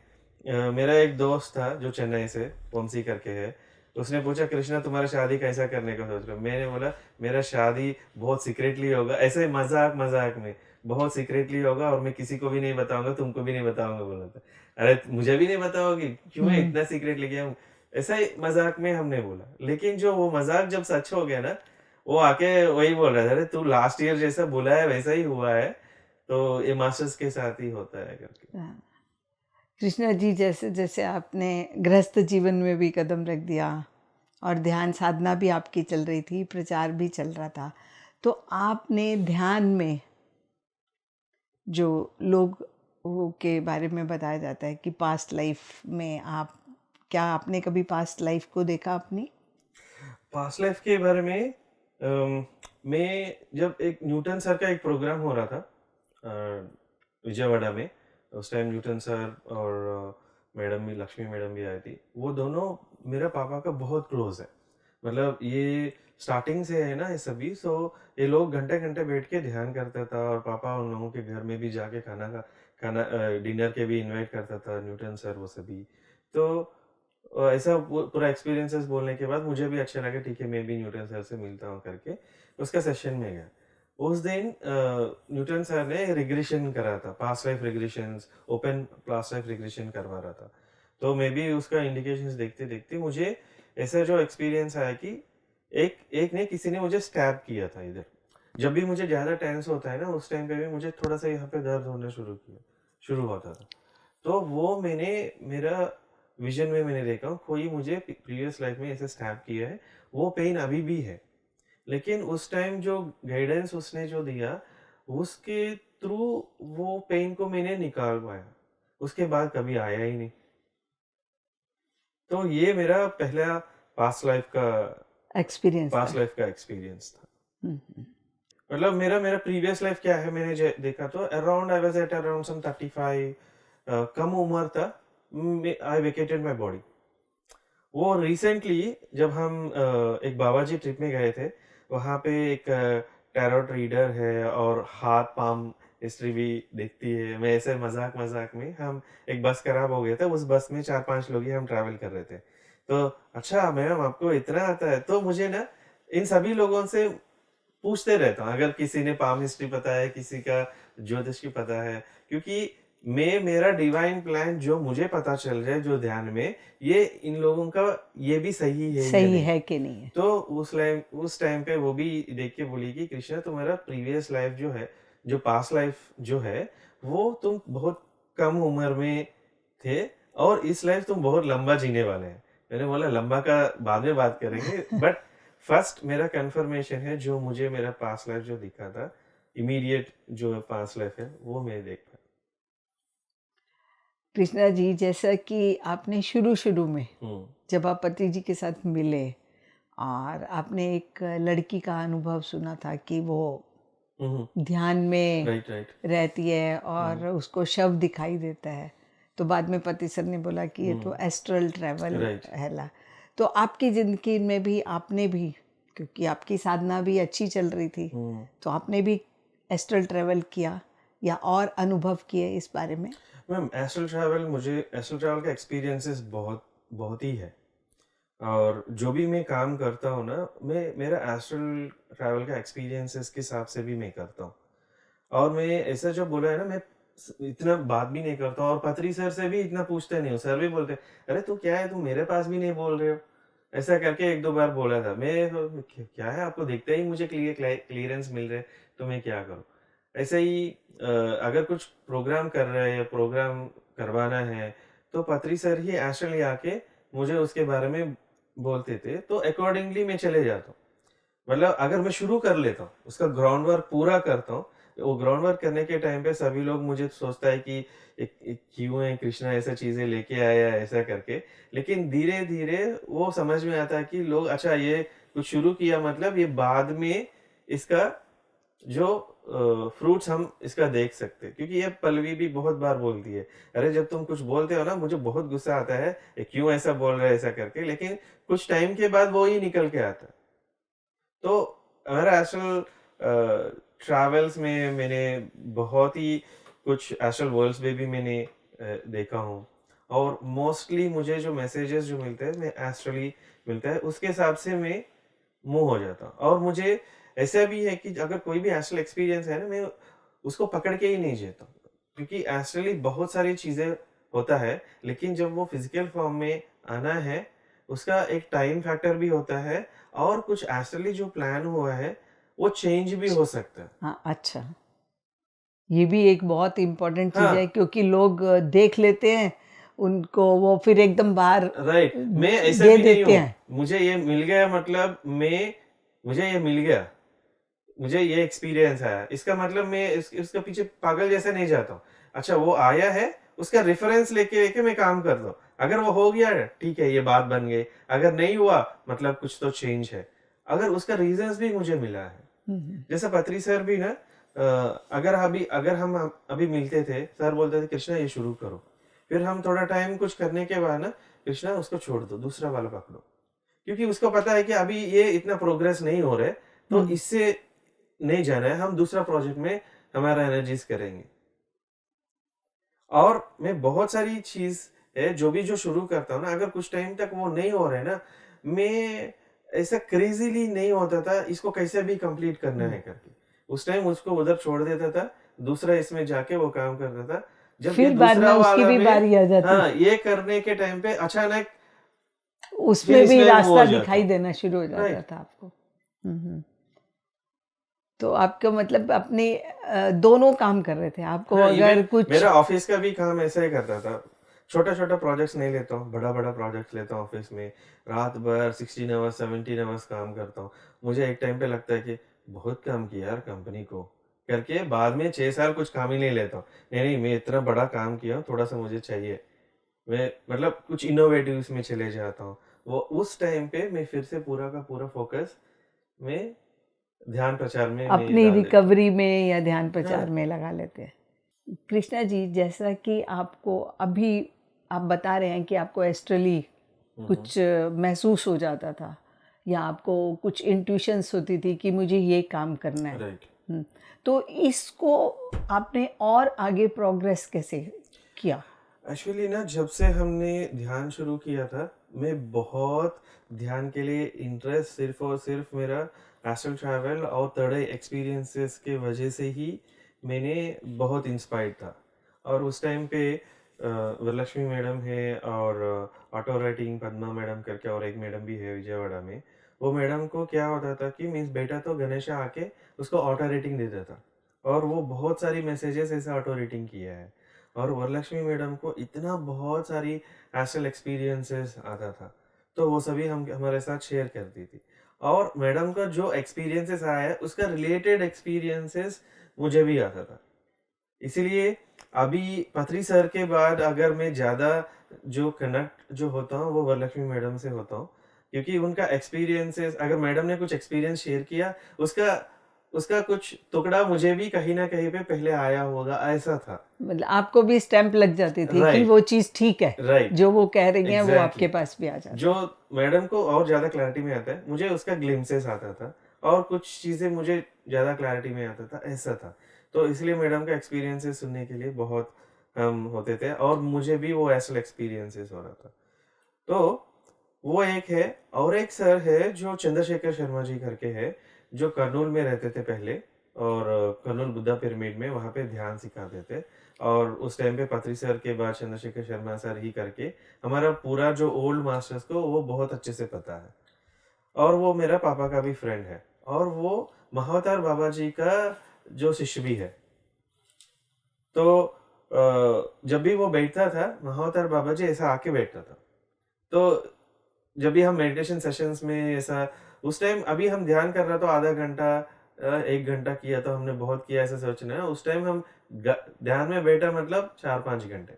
S2: मेरा एक दोस्त था जो चेन्नई से, वंशी करके है। उसने पूछा, कृष्णा तुम्हारा शादी कैसा करने का सोच रहे हो? मैंने बोला मेरा शादी बहुत सीक्रेटली होगा, ऐसे मजाक मजाक में, बहुत सीक्रेटली होगा और मैं किसी को भी नहीं बताऊंगा, तुमको भी नहीं बताऊंगा बोला था। अरे मुझे भी नहीं बताओगी? क्यों है,
S1: हम्म।
S2: इतना सीक्रेट लेके आऊं? ऐसा ही मजाक में हमने बोला, लेकिन जो वो मजाक जब सच हो गया ना, वो आके वही बोल रहा था, अरे तू लास्ट ईयर जैसा बोला है वैसा ही हुआ है, तो ये मास्टर्स के साथ ही होता है करके।
S1: हाँ। कृष्णा जी, जैसे जैसे आपने गृहस्थ जीवन में भी कदम रख दिया और ध्यान साधना भी आपकी चल रही थी, प्रचार भी चल रहा था, तो आपने ध्यान में जो लोग वो के बारे में बताया जाता है कि पास्ट लाइफ में आप, क्या आपने कभी पास्ट लाइफ को देखा अपनी?
S2: पास्ट लाइफ के बारे में मैं जब एक न्यूटन सर का एक प्रोग्राम हो रहा था विजयवाड़ा में, उस टाइम न्यूटन सर और मैडम भी, लक्ष्मी मैडम भी आई थी। वो दोनों मेरा पापा का बहुत क्लोज है, मतलब ये स्टार्टिंग से है ना ये सभी। सो ये लोग घंटे घंटे बैठ के ध्यान करता था, और पापा उन लोगों के घर में भी जाके खाना डिनर के भी इनवाइट करता था, न्यूटन सर वो सभी। तो ऐसा पूरा एक्सपीरियंसेस बोलने के बाद मुझे भी अच्छा लगा, ठीक है मैं भी न्यूटन सर से मिलता हूँ करके उसका सेशन में गया। उस दिन न्यूटन सर ने रिग्रेशन करा था, past life regressions, open past life regression करवा रहा था। तो मैं भी उसका इंडिकेशंस देखते देखते मुझे ऐसा जो एक्सपीरियंस आया कि एक एक ने किसी ने मुझे स्टैब किया था इधर। जब भी मुझे ज़्यादा टेंस होता है ना, उस टाइम पे भी मुझे थोड़ा सा यहाँ पे दर्द होना शुरू होता था। तो वो मैंने, मेरा विजन में मैंने देखा हूँ, कोई मुझे प्रीवियस लाइफ में ऐसे स्टैब किया है, वो पेन अभी भी है। लेकिन उस टाइम जो गाइडेंस उसने जो दिया, उसके थ्रू वो पेन को मैंने निकाल पाया। उसके बाद कभी आया ही नहीं। तो ये मेरा पहला पास्ट लाइफ का
S1: एक्सपीरियंस था।
S2: पास्ट लाइफ का एक्सपीरियंस था।
S1: हम्म।
S2: मतलब मेरा मेरा प्रीवियस लाइफ क्या है, मैंने देखा तो around I was at around some 35, कम उम्र था, आई वेकेटेड माय बॉडी। वो रिसेंटली जब हम एक बाबा जी ट्रिप में गए थे, वहाँ पे एक टैरोट रीडर है और हाथ पाम हिस्ट्री भी देखती है। मैं ऐसे मजाक मजाक में, हम एक बस खराब हो गया था, उस बस में 4-5 लोग ही हम ट्रैवल कर रहे थे। तो अच्छा मैडम आपको इतना आता है? तो मुझे ना इन सभी लोगों से पूछते रहता हूँ, अगर किसी ने पाम हिस्ट्री पता है, किसी का ज्योतिष की पता है, क्योंकि मैं, मेरा डिवाइन प्लान जो मुझे पता चल रहा है जो ध्यान में, ये इन लोगों का ये भी सही है या
S1: सही
S2: नहीं।
S1: है कि नहीं है?
S2: तो उस टाइम पे वो भी देख के बोली कि कृष्णा तुम्हारा प्रीवियस लाइफ जो है, जो पास्ट लाइफ जो है, वो तुम बहुत कम उम्र में थे, और इस लाइफ तुम बहुत लंबा जीने वाले हैं। मैंने बोला लंबा का बाद में बात करेंगे, बट फर्स्ट मेरा कंफर्मेशन है, जो मुझे मेरा पास्ट लाइफ जो दिखा था, इमीडिएट जो पास्ट लाइफ है वो मैं देख पाया।
S1: कृष्णा जी, जैसा कि आपने शुरू शुरू में
S2: हम्म।
S1: जब आप पति जी के साथ मिले और आपने एक लड़की का अनुभव सुना था कि वो ध्यान में
S2: राइट राइट।
S1: रहती है और उसको शव दिखाई देता है, तो बाद में पति सर ने बोला कि ये तो एस्ट्रल ट्रैवल
S2: राइट।
S1: है ला। तो आपकी ज़िंदगी में भी आपने भी, क्योंकि आपकी साधना भी अच्छी चल रही थी, तो आपने भी एस्ट्रल ट्रैवल किया या और अनुभव किए इस बारे में?
S2: मैम एस्ट्रल ट्रैवल का एक्सपीरियंसेस बहुत बहुत ही है। और जो भी मैं काम करता हूँ ना, मैं मेरा एस्ट्रल ट्रैवल का एक्सपीरियंसेस के हिसाब से भी मैं करता हूँ। और मैं ऐसा जो बोला है ना, मैं इतना बात भी नहीं करता हूँ, और पत्री सर से भी इतना पूछते नहीं हूँ। सर भी बोलते अरे तू क्या है, तू मेरे पास भी नहीं बोल रहे हो, ऐसा करके 1-2 बार बोला था। मैं तो, क्या है, आपको देखते ही मुझे क्लियरेंस मिल रहे, तो मैं क्या करूँ? ऐसे ही अगर कुछ प्रोग्राम कर रहे हैं, प्रोग्राम करवाना है, तो पत्री सर ही एस्ट्रली आके मुझे उसके बारे में बोलते थे, तो अकॉर्डिंगली मैं चले जाता हूँ। मतलब अगर मैं शुरू कर लेता हूँ, उसका ग्राउंड वर्क पूरा करता हूँ, वो ग्राउंड वर्क करने के टाइम पे सभी लोग मुझे सोचता है कि क्यों है कृष्णा ऐसा चीज़ें लेके आया ऐसा करके। लेकिन धीरे-धीरे वो समझ में आता है कि लोग अच्छा ये कुछ शुरू किया मतलब ये बाद में इसका जो फ्रूट्स हम इसका देख सकते हैं। क्योंकि ये पल्लवी भी बहुत बार बोलती है, "अरे जब तुम कुछ बोलते हो ना मुझे बहुत गुस्सा आता है, ये क्यों ऐसा बोल रहे हैं?" ऐसा करके। लेकिन कुछ टाइम के बाद वो ही निकल के आता है। तो हमारा एस्ट्रल ट्रैवल्स में मैंने बहुत ही कुछ एस्ट्रल वर्ल्ड्स में भी मैंने देखा हूँ और मोस्टली मुझे जो मैसेजेस जो मिलते हैं मैं एस्ट्रली मिलता है उसके हिसाब से मैं मूव हो जाता हूँ और मुझे ऐसा भी है कि अगर कोई भी एस्ट्रल एक्सपीरियंस है ना मैं उसको पकड़ के ही नहीं जेता हूँ क्योंकि एस्ट्रली बहुत सारी चीज़ें होता है लेकिन जब वो फिजिकल फॉर्म में आना है उसका एक टाइम फैक्टर भी होता है और कुछ एस्ट्रली जो प्लान हुआ है वो चेंज भी हो सकता है।
S1: हाँ, अच्छा। ये भी एक बहुत इम्पोर्टेंट चीज़
S2: हाँ,
S1: है क्योंकि लोग देख लेते हैं, उनको वो फिर एकदम बाहर
S2: राइट। मैं ऐसा
S1: दे
S2: भी नहीं
S1: देते
S2: हूँ।
S1: हैं।
S2: मुझे ये मिल गया मतलब मुझे ये मिल गया। मुझे ये एक्सपीरियंस आया। इसका मतलब मैं इसके पीछे पागल जैसा नहीं जाता हूँ। अच्छा वो आया है, उसका रेफरेंस लेके लेके मैं काम कर रहा हूँ। अगर वो हो गया ठीक है, ये बात बन गई। अगर नहीं हुआ मतलब कुछ तो चेंज है। अगर उसका रीज़न्स भी मुझे मिला है।
S1: हुँ, हुँ।
S2: जैसे पत्री सर भी ना अगर हम अभी मिलते थे, सर बोलते थे कृष्णा ये शुरू करो। फिर हम थोड़ा टाइम कुछ करने के बाद ना कृष्णा उसको छोड़ दो, दूसरा वाला पकड़ो। क्योंकि उसको पता है कि अभी ये इतना प्रोग्रेस नहीं हो रहा है, तो
S1: हुँ।
S2: इससे नहीं जाना है, हम दूसरा प्रोजेक्ट में हमारा एनर्जीज़ करेंगे। और मैं बहुत सारी चीज़ है जो शुरू करता हूँ ना, अगर कुछ टाइम तक वो नहीं हो रहा है ना, मैं ऐसा क्रेज़ीली नहीं होता था, इसको कैसे भी कंप्लीट करना
S1: हुँ।
S2: है करके। उस टाइम उसको उधर छोड़ देता था, दूसरा इसमें जाके वो काम करता था। जब ये
S1: फिर बाद में
S2: दूसरा
S1: उसकी
S2: वाला
S1: भी
S2: में
S1: बारी आ जाती।
S2: हाँ, ये करने के टाइम पे अचानक फिर
S1: उसमें भी
S2: इसमें मूव
S1: रास्ता
S2: हो जाता
S1: दिखाई
S2: हूँ।
S1: देना शुरू हो जाता
S2: राइट।
S1: था आपको। हुँ, हुँ। तो आपका मतलब अपने दोनों काम कर रहे थे। आपको
S2: हाँ,
S1: अगर
S2: इवन
S1: कुछ
S2: मेरा ऑफ़िस का भी काम ऐसा ही करता था। छोटा-छोटा प्रोजेक्ट्स नहीं लेता हूँ, बड़ा-बड़ा प्रोजेक्ट्स लेता हूँ ऑफ़िस में। रात भर 16 आवर्स, 17 आवर्स काम करता हूँ। मुझे एक टाइम पे लगता है कि बहुत काम किया यार कंपनी को, करके बाद में 6 साल कुछ काम ही नहीं लेता हूँ। नहीं, मैं इतना बड़ा काम किया हूँ, थोड़ा-सा मुझे चाहिए। मैं मतलब कुछ इनोवेटिव्स में चले जाता हूँ। वो उस टाइम पे मैं फिर से पूरा का पूरा फ़ोकस मैं ध्यान प्रचार में मैं
S1: अपनी
S2: डाल देता हूँ।
S1: रिकवरी में या ध्यान
S2: हाँ।
S1: प्रचार में लगा लेते हैं? कृष्णा जी, जैसा कि आपको अभी आप बता रहे हैं कि आपको एस्ट्रली
S2: हुँ, हुँ।
S1: कुछ महसूस हो जाता था या आपको कुछ इंट्यूशंस होती थी कि मुझे ये काम करना है।
S2: राइट।
S1: हुँ, तो इसको आपने और आगे प्रोग्रेस कैसे किया?
S2: एक्चुअली ना जब से हमने ध्यान शुरू किया था, मैं बहुत ध्यान के लिए इंटरेस्ट सिर्फ़ और सिर्फ़ मेरा एस्ट्रल ट्रैवल और थर्ड एक्सपीरियंसेस के वजह से ही मैंने बहुत इंस्पायर्ड था। और उस टाइम पे वरलक्ष्मी मैडम है और ऑटो राइटिंग पद्मा मैडम करके और एक मैडम भी है विजयवाड़ा में। वो मैडम को क्या होता था कि मीन्स बेटा तो गणेशा आके उसको ऑटो रेटिंग देता था और वो बहुत सारी मैसेजेस ऐसे ऑटो रेटिंग किया है। और वरलक्ष्मी मैडम को इतना बहुत सारी एस्ट्रल एक्सपीरियंसेस आता था, तो वो सभी हम हमारे साथ शेयर करती थी। और मैडम का जो एक्सपीरियंसेस आया है, उसका रिलेटेड एक्सपीरियंसेस मुझे भी आता था। इसीलिए अभी पथरी सर के बाद अगर मैं ज़्यादा जो कनेक्ट जो होता हूँ, वो वरलक्ष्मी मैडम से होता हूँ। क्योंकि उनका एक्सपीरियंसेस अगर मैडम ने कुछ एक्सपीरियंस शेयर किया, उसका उसका कुछ टुकड़ा मुझे भी कहीं न कहीं पे पहले आया होगा, ऐसा था।
S1: मतलब आपको भी स्टैम्प लग जाती थी कि
S2: राइट,
S1: वो चीज़ ठीक है,
S2: राइट,
S1: जो वो कह रही हैं वो आपके
S2: एग्ज़ैक्टली।
S1: पास भी आ जाता
S2: जो
S1: है।
S2: मैडम को और ज़्यादा क्लैरिटी में आता है, मुझे उसका ग्लिम्पसेस आता था और कुछ चीज़ें मुझे ज़्यादा क्लैरिटी में आता था, ऐसा था। तो इसलिए मैडम का एक्सपीरियंसेस सुनने के लिए बहुत हम होते थे और मुझे भी वो एस्ट्रल एक्सपीरियंसेस हो रहा था। तो वो एक है और एक सर है जो चंद्रशेखर शर्मा जी करके है, जो कर्नूल में रहते थे पहले और कर्नूल बुद्धा पिरामिड में वहाँ पे ध्यान सिखाते थे। और उस टाइम पे पत्री सर के बाद चंद्रशेखर शर्मा सर ही करके हमारा पूरा जो ओल्ड मास्टर्स को वो बहुत अच्छे से पता है। और वो मेरा पापा का भी फ्रेंड है और वो महावतार बाबा जी का जो शिष्य भी है। तो जब भी वो बैठता था, महावतार बाबा जी ऐसा आके बैठता था। तो जब भी हम मेडिटेशन सेशंस में ऐसा, उस टाइम अभी हम ध्यान कर रहा तो आधा घंटा 1 घंटा किया तो हमने बहुत किया ऐसा सोचना है, उस टाइम हम ध्यान में बैठा मतलब 4-5 घंटे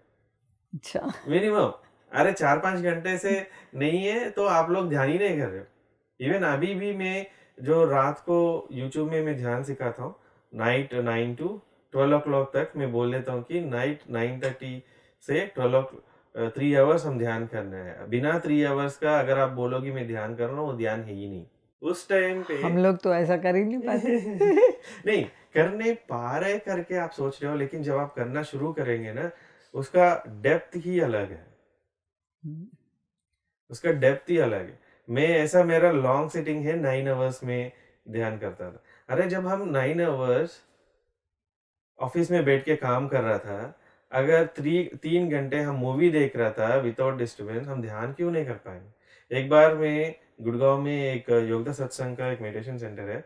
S1: अच्छा।
S2: मिनिमम। अरे 4-5 घंटे से नहीं है तो आप लोग ध्यान ही नहीं कर रहे हो। इवन अभी भी मैं जो रात को यूट्यूब में मैं ध्यान सिखाता हूँ, नाइट 9 to 12 o'clock तक मैं बोल देता हूँ कि नाइट 9:30 से 3 आवर्स हम ध्यान करना है। बिना 3 आवर्स का अगर आप बोलोगे मैं ध्यान कर रहा हूँ, वो ध्यान है ही नहीं। उस टाइम पे
S1: हम लोग तो ऐसा कर ही नहीं पाते।
S2: नहीं, कर नहीं पा रहे करके आप सोच रहे हो, लेकिन जब आप करना शुरू करेंगे ना, उसका डेप्थ ही अलग है। उसका डेप्थ ही अलग है। मैं ऐसा, मेरा लॉन्ग सिटिंग है 9 आवर्स में ध्यान करता था। अरे जब हम 9 आवर्स ऑफिस में बैठ के काम कर रहा था, अगर 3 घंटे हम मूवी देख रहा था विदाउट डिस्टर्बेंस, हम ध्यान क्यों नहीं कर पाएंगे? एक बार मैं गुड़गांव में एक योगदा सत्संग का एक मेडिटेशन सेंटर है,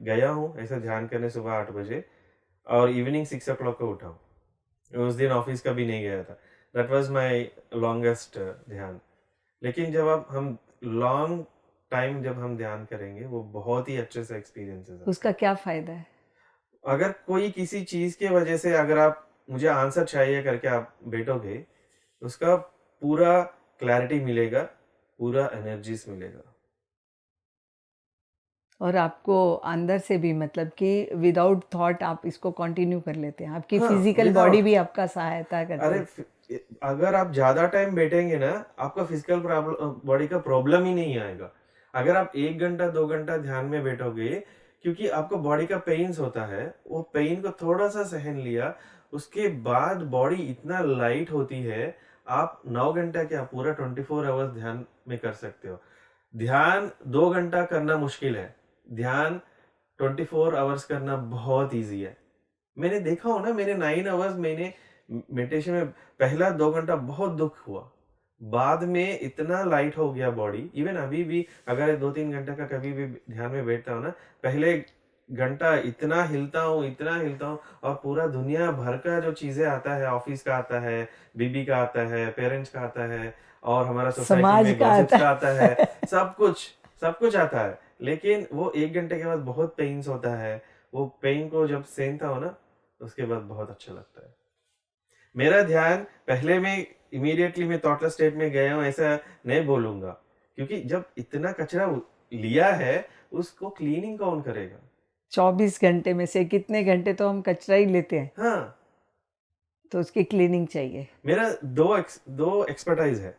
S2: गया हूँ ऐसा ध्यान करने सुबह 8 बजे, और इवनिंग 6 o'clock को उठा हूँ। उस दिन ऑफिस का भी नहीं गया था। दैट वाज माय लॉन्गेस्ट ध्यान। लेकिन जब आप हम लॉन्ग टाइम जब हम ध्यान करेंगे, वो बहुत ही अच्छे से एक्सपीरियंसेस है।
S1: उसका क्या फायदा है?
S2: अगर कोई किसी चीज के वजह से अगर आप मुझे आंसर चाहिए करके आप बैठोगे, उसका पूरा क्लैरिटी मिलेगा, पूरा एनर्जीज मिलेगा।
S1: और आपको अंदर से भी मतलब कि विदाउट थॉट आप इसको कंटिन्यू कर लेते हैं, आपकी
S2: हाँ,
S1: फिजिकल बॉडी
S2: विदाउट,
S1: भी आपका सहायता करती
S2: अरे
S1: है।
S2: अगर आप ज्यादा टाइम बैठेंगे ना, आपका फिजिकल बॉडी का प्रॉब्लम ही नहीं आएगा। अगर आप 1 घंटा 2 घंटा ध्यान में बैठोगे, क्योंकि आपको बॉडी का पेन्स होता है, वो पेन को थोड़ा सा सहन लिया, उसके बाद बॉडी इतना लाइट होती है, आप 9 घंटा क्या पूरा 24 आवर्स ध्यान में कर सकते हो। ध्यान 2 घंटा करना मुश्किल है, ध्यान 24 आवर्स करना बहुत ईजी है। मैंने देखा हो ना, मैंने 9 आवर्स मैंने मेडिटेशन में पहला 2 घंटा बहुत दुख हुआ, बाद में इतना लाइट हो गया बॉडी। इवन अभी भी अगर 2-3 घंटे का कभी भी ध्यान में बैठता हूँ ना, पहले घंटा इतना हिलता हूँ, इतना हिलता हूँ, और पूरा दुनिया भर का जो चीजें आता है, ऑफिस का आता है, बीबी का आता है, पेरेंट्स का आता है, और हमारा सोसाइटी
S1: समाज
S2: में
S1: का
S2: गॉसिप्स
S1: आता
S2: का आता है,
S1: है।
S2: सब कुछ आता है। लेकिन वो 1 घंटे के बाद बहुत पेन्स होता है, वो पेन को जब सहता हो ना, उसके बाद बहुत अच्छा लगता है। मेरा ध्यान पहले में इमीडिएटली मैं थॉटलेस स्टेट में गया हूँ ऐसा नहीं बोलूंगा, क्योंकि जब इतना कचरा लिया है, उसको क्लीनिंग कौन करेगा?
S1: 24 घंटे में से कितने घंटे तो हम कचरा ही लेते हैं,
S2: हाँ,
S1: तो उसकी क्लीनिंग चाहिए।
S2: मेरा दो एक्सपर्टाइज है।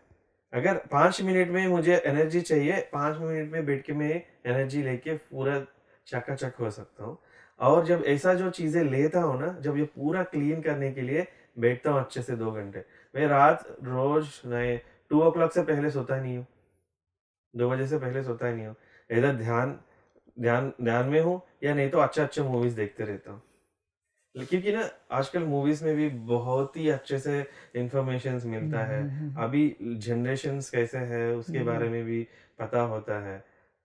S2: अगर 5 मिनट में मुझे एनर्जी चाहिए, 5 मिनट में बैठ के मैं एनर्जी लेके पूरा चकाचक हो सकता हूँ। और जब ऐसा जो चीजें लेता हूँ ना, जब ये पूरा क्लीन करने के लिए बैठता हूँ अच्छे से 2 घंटे, मैं रात रोज नहीं 2 o'clock से पहले सोता नहीं हूँ, 2 बजे से पहले सोता ही नहीं हूँ। इधर ध्यान ध्यान ध्यान में हूँ, या नहीं तो अच्छे अच्छे मूवीज देखते रहता हूँ। क्योंकि ना आजकल मूवीज में भी बहुत ही अच्छे से इंफॉर्मेशन मिलता है। अभी जनरेशन्स कैसे है उसके बारे में भी पता होता है।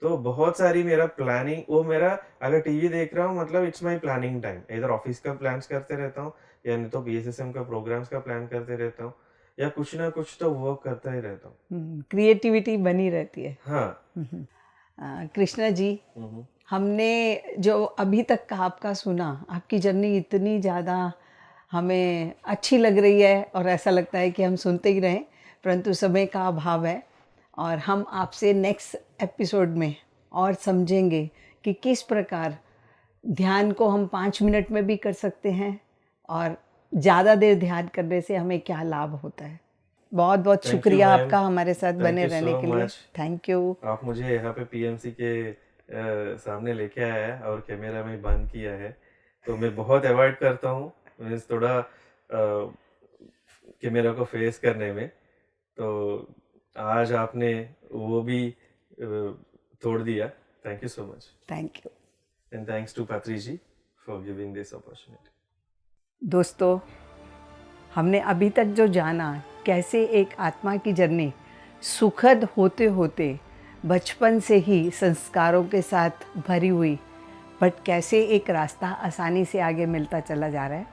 S2: तो बहुत सारी मेरा प्लानिंग, वो मेरा अगर टीवी देख रहा हूँ मतलब इट्स माय प्लानिंग टाइम। इधर ऑफिस का प्लान्स करते रहता हूँ, या नहीं तो बीएसएसएम का प्रोग्राम्स का प्लान करते रहता हूँ, या कुछ ना कुछ तो वर्क करता ही रहता हूँ।
S1: क्रिएटिविटी बनी रहती है।
S2: हाँ।
S1: कृष्णा जी,
S2: हम्म।
S1: हमने जो अभी तक का आपका सुना, आपकी जर्नी इतनी ज़्यादा हमें अच्छी लग रही है और ऐसा लगता है कि हम सुनते ही रहें, परंतु समय का अभाव है, और हम आपसे नेक्स्ट एपिसोड में और समझेंगे कि किस प्रकार ध्यान को हम 5 मिनट में भी कर सकते हैं, और ज़्यादा देर ध्यान करने से हमें क्या लाभ होता है। बहुत बहुत
S2: थैंक यू
S1: शुक्रिया
S2: मैम,
S1: आपका हमारे साथ
S2: थैंक
S1: बने
S2: यू
S1: रहने
S2: सो
S1: के लिए।
S2: मच।
S1: Thank you.
S2: आप मुझे यहाँ पे पीएमसी के सामने लेके आया है और कैमरा में बंद किया है, तो मैं बहुत अवॉइड करता हूँ मीन्स थोड़ा कैमरा को फेस करने में। तो आज आपने वो भी तोड़ दिया। Thank you so much,
S1: thank you.
S2: And thanks to Patri ji for giving this opportunity.
S1: दोस्तों, हमने अभी तक जो जाना कैसे एक आत्मा की जर्नी सुखद होते होते बचपन से ही संस्कारों के साथ भरी हुई, बट कैसे एक रास्ता आसानी से आगे मिलता चला जा रहा है,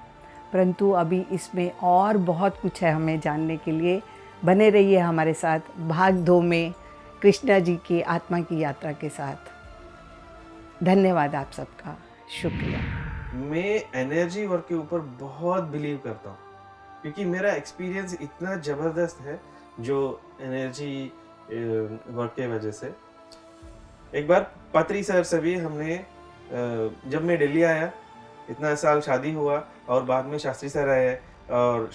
S1: परंतु अभी इसमें और बहुत कुछ है हमें जानने के लिए। बने रहिए हमारे साथ भाग 2 में कृष्णा जी की आत्मा की यात्रा के साथ। धन्यवाद आप सबका, शुक्रिया।
S2: मैं एनर्जी वर्क के ऊपर बहुत बिलीव करता हूँ क्योंकि मेरा एक्सपीरियंस इतना ज़बरदस्त है जो एनर्जी वर्क के वजह से। एक बार पत्री सर से भी हमने जब मैं दिल्ली आया, इतना साल शादी हुआ और बाद में शास्त्री सर आए और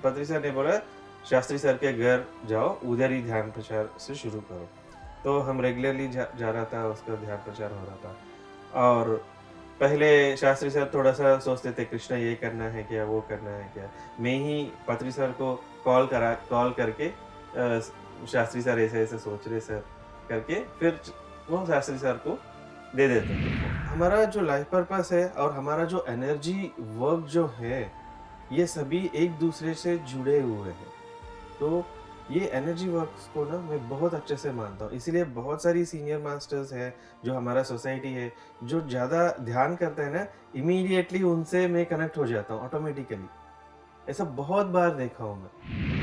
S2: पत्री सर ने बोला शास्त्री सर के घर जाओ, उधर ही ध्यान प्रचार से शुरू करो। तो हम रेगुलरली जा रहा था, उसका ध्यान प्रचार हो रहा था। और पहले शास्त्री सर थोड़ा-सा सोचते थे कृष्णा ये करना है क्या, वो करना है क्या? मैं ही पत्री सर को कॉल करके शास्त्री सर ऐसे-ऐसे सोच रहे सर करके फिर वो शास्त्री सर को दे देते थे। हमारा जो लाइफ पर्पस है और हमारा जो एनर्जी वर्क जो है, ये सभी एक दूसरे से जुड़े हुए हैं। तो ये एनर्जी वर्क्स को ना मैं बहुत अच्छे से मानता हूँ। इसीलिए बहुत सारी सीनियर मास्टर्स हैं, जो हमारा सोसाइटी है, जो ज़्यादा ध्यान करते हैं ना, इमीडिएटली उनसे मैं कनेक्ट हो जाता हूँ ऑटोमेटिकली। ऐसा बहुत बार देखा हूँ मैं।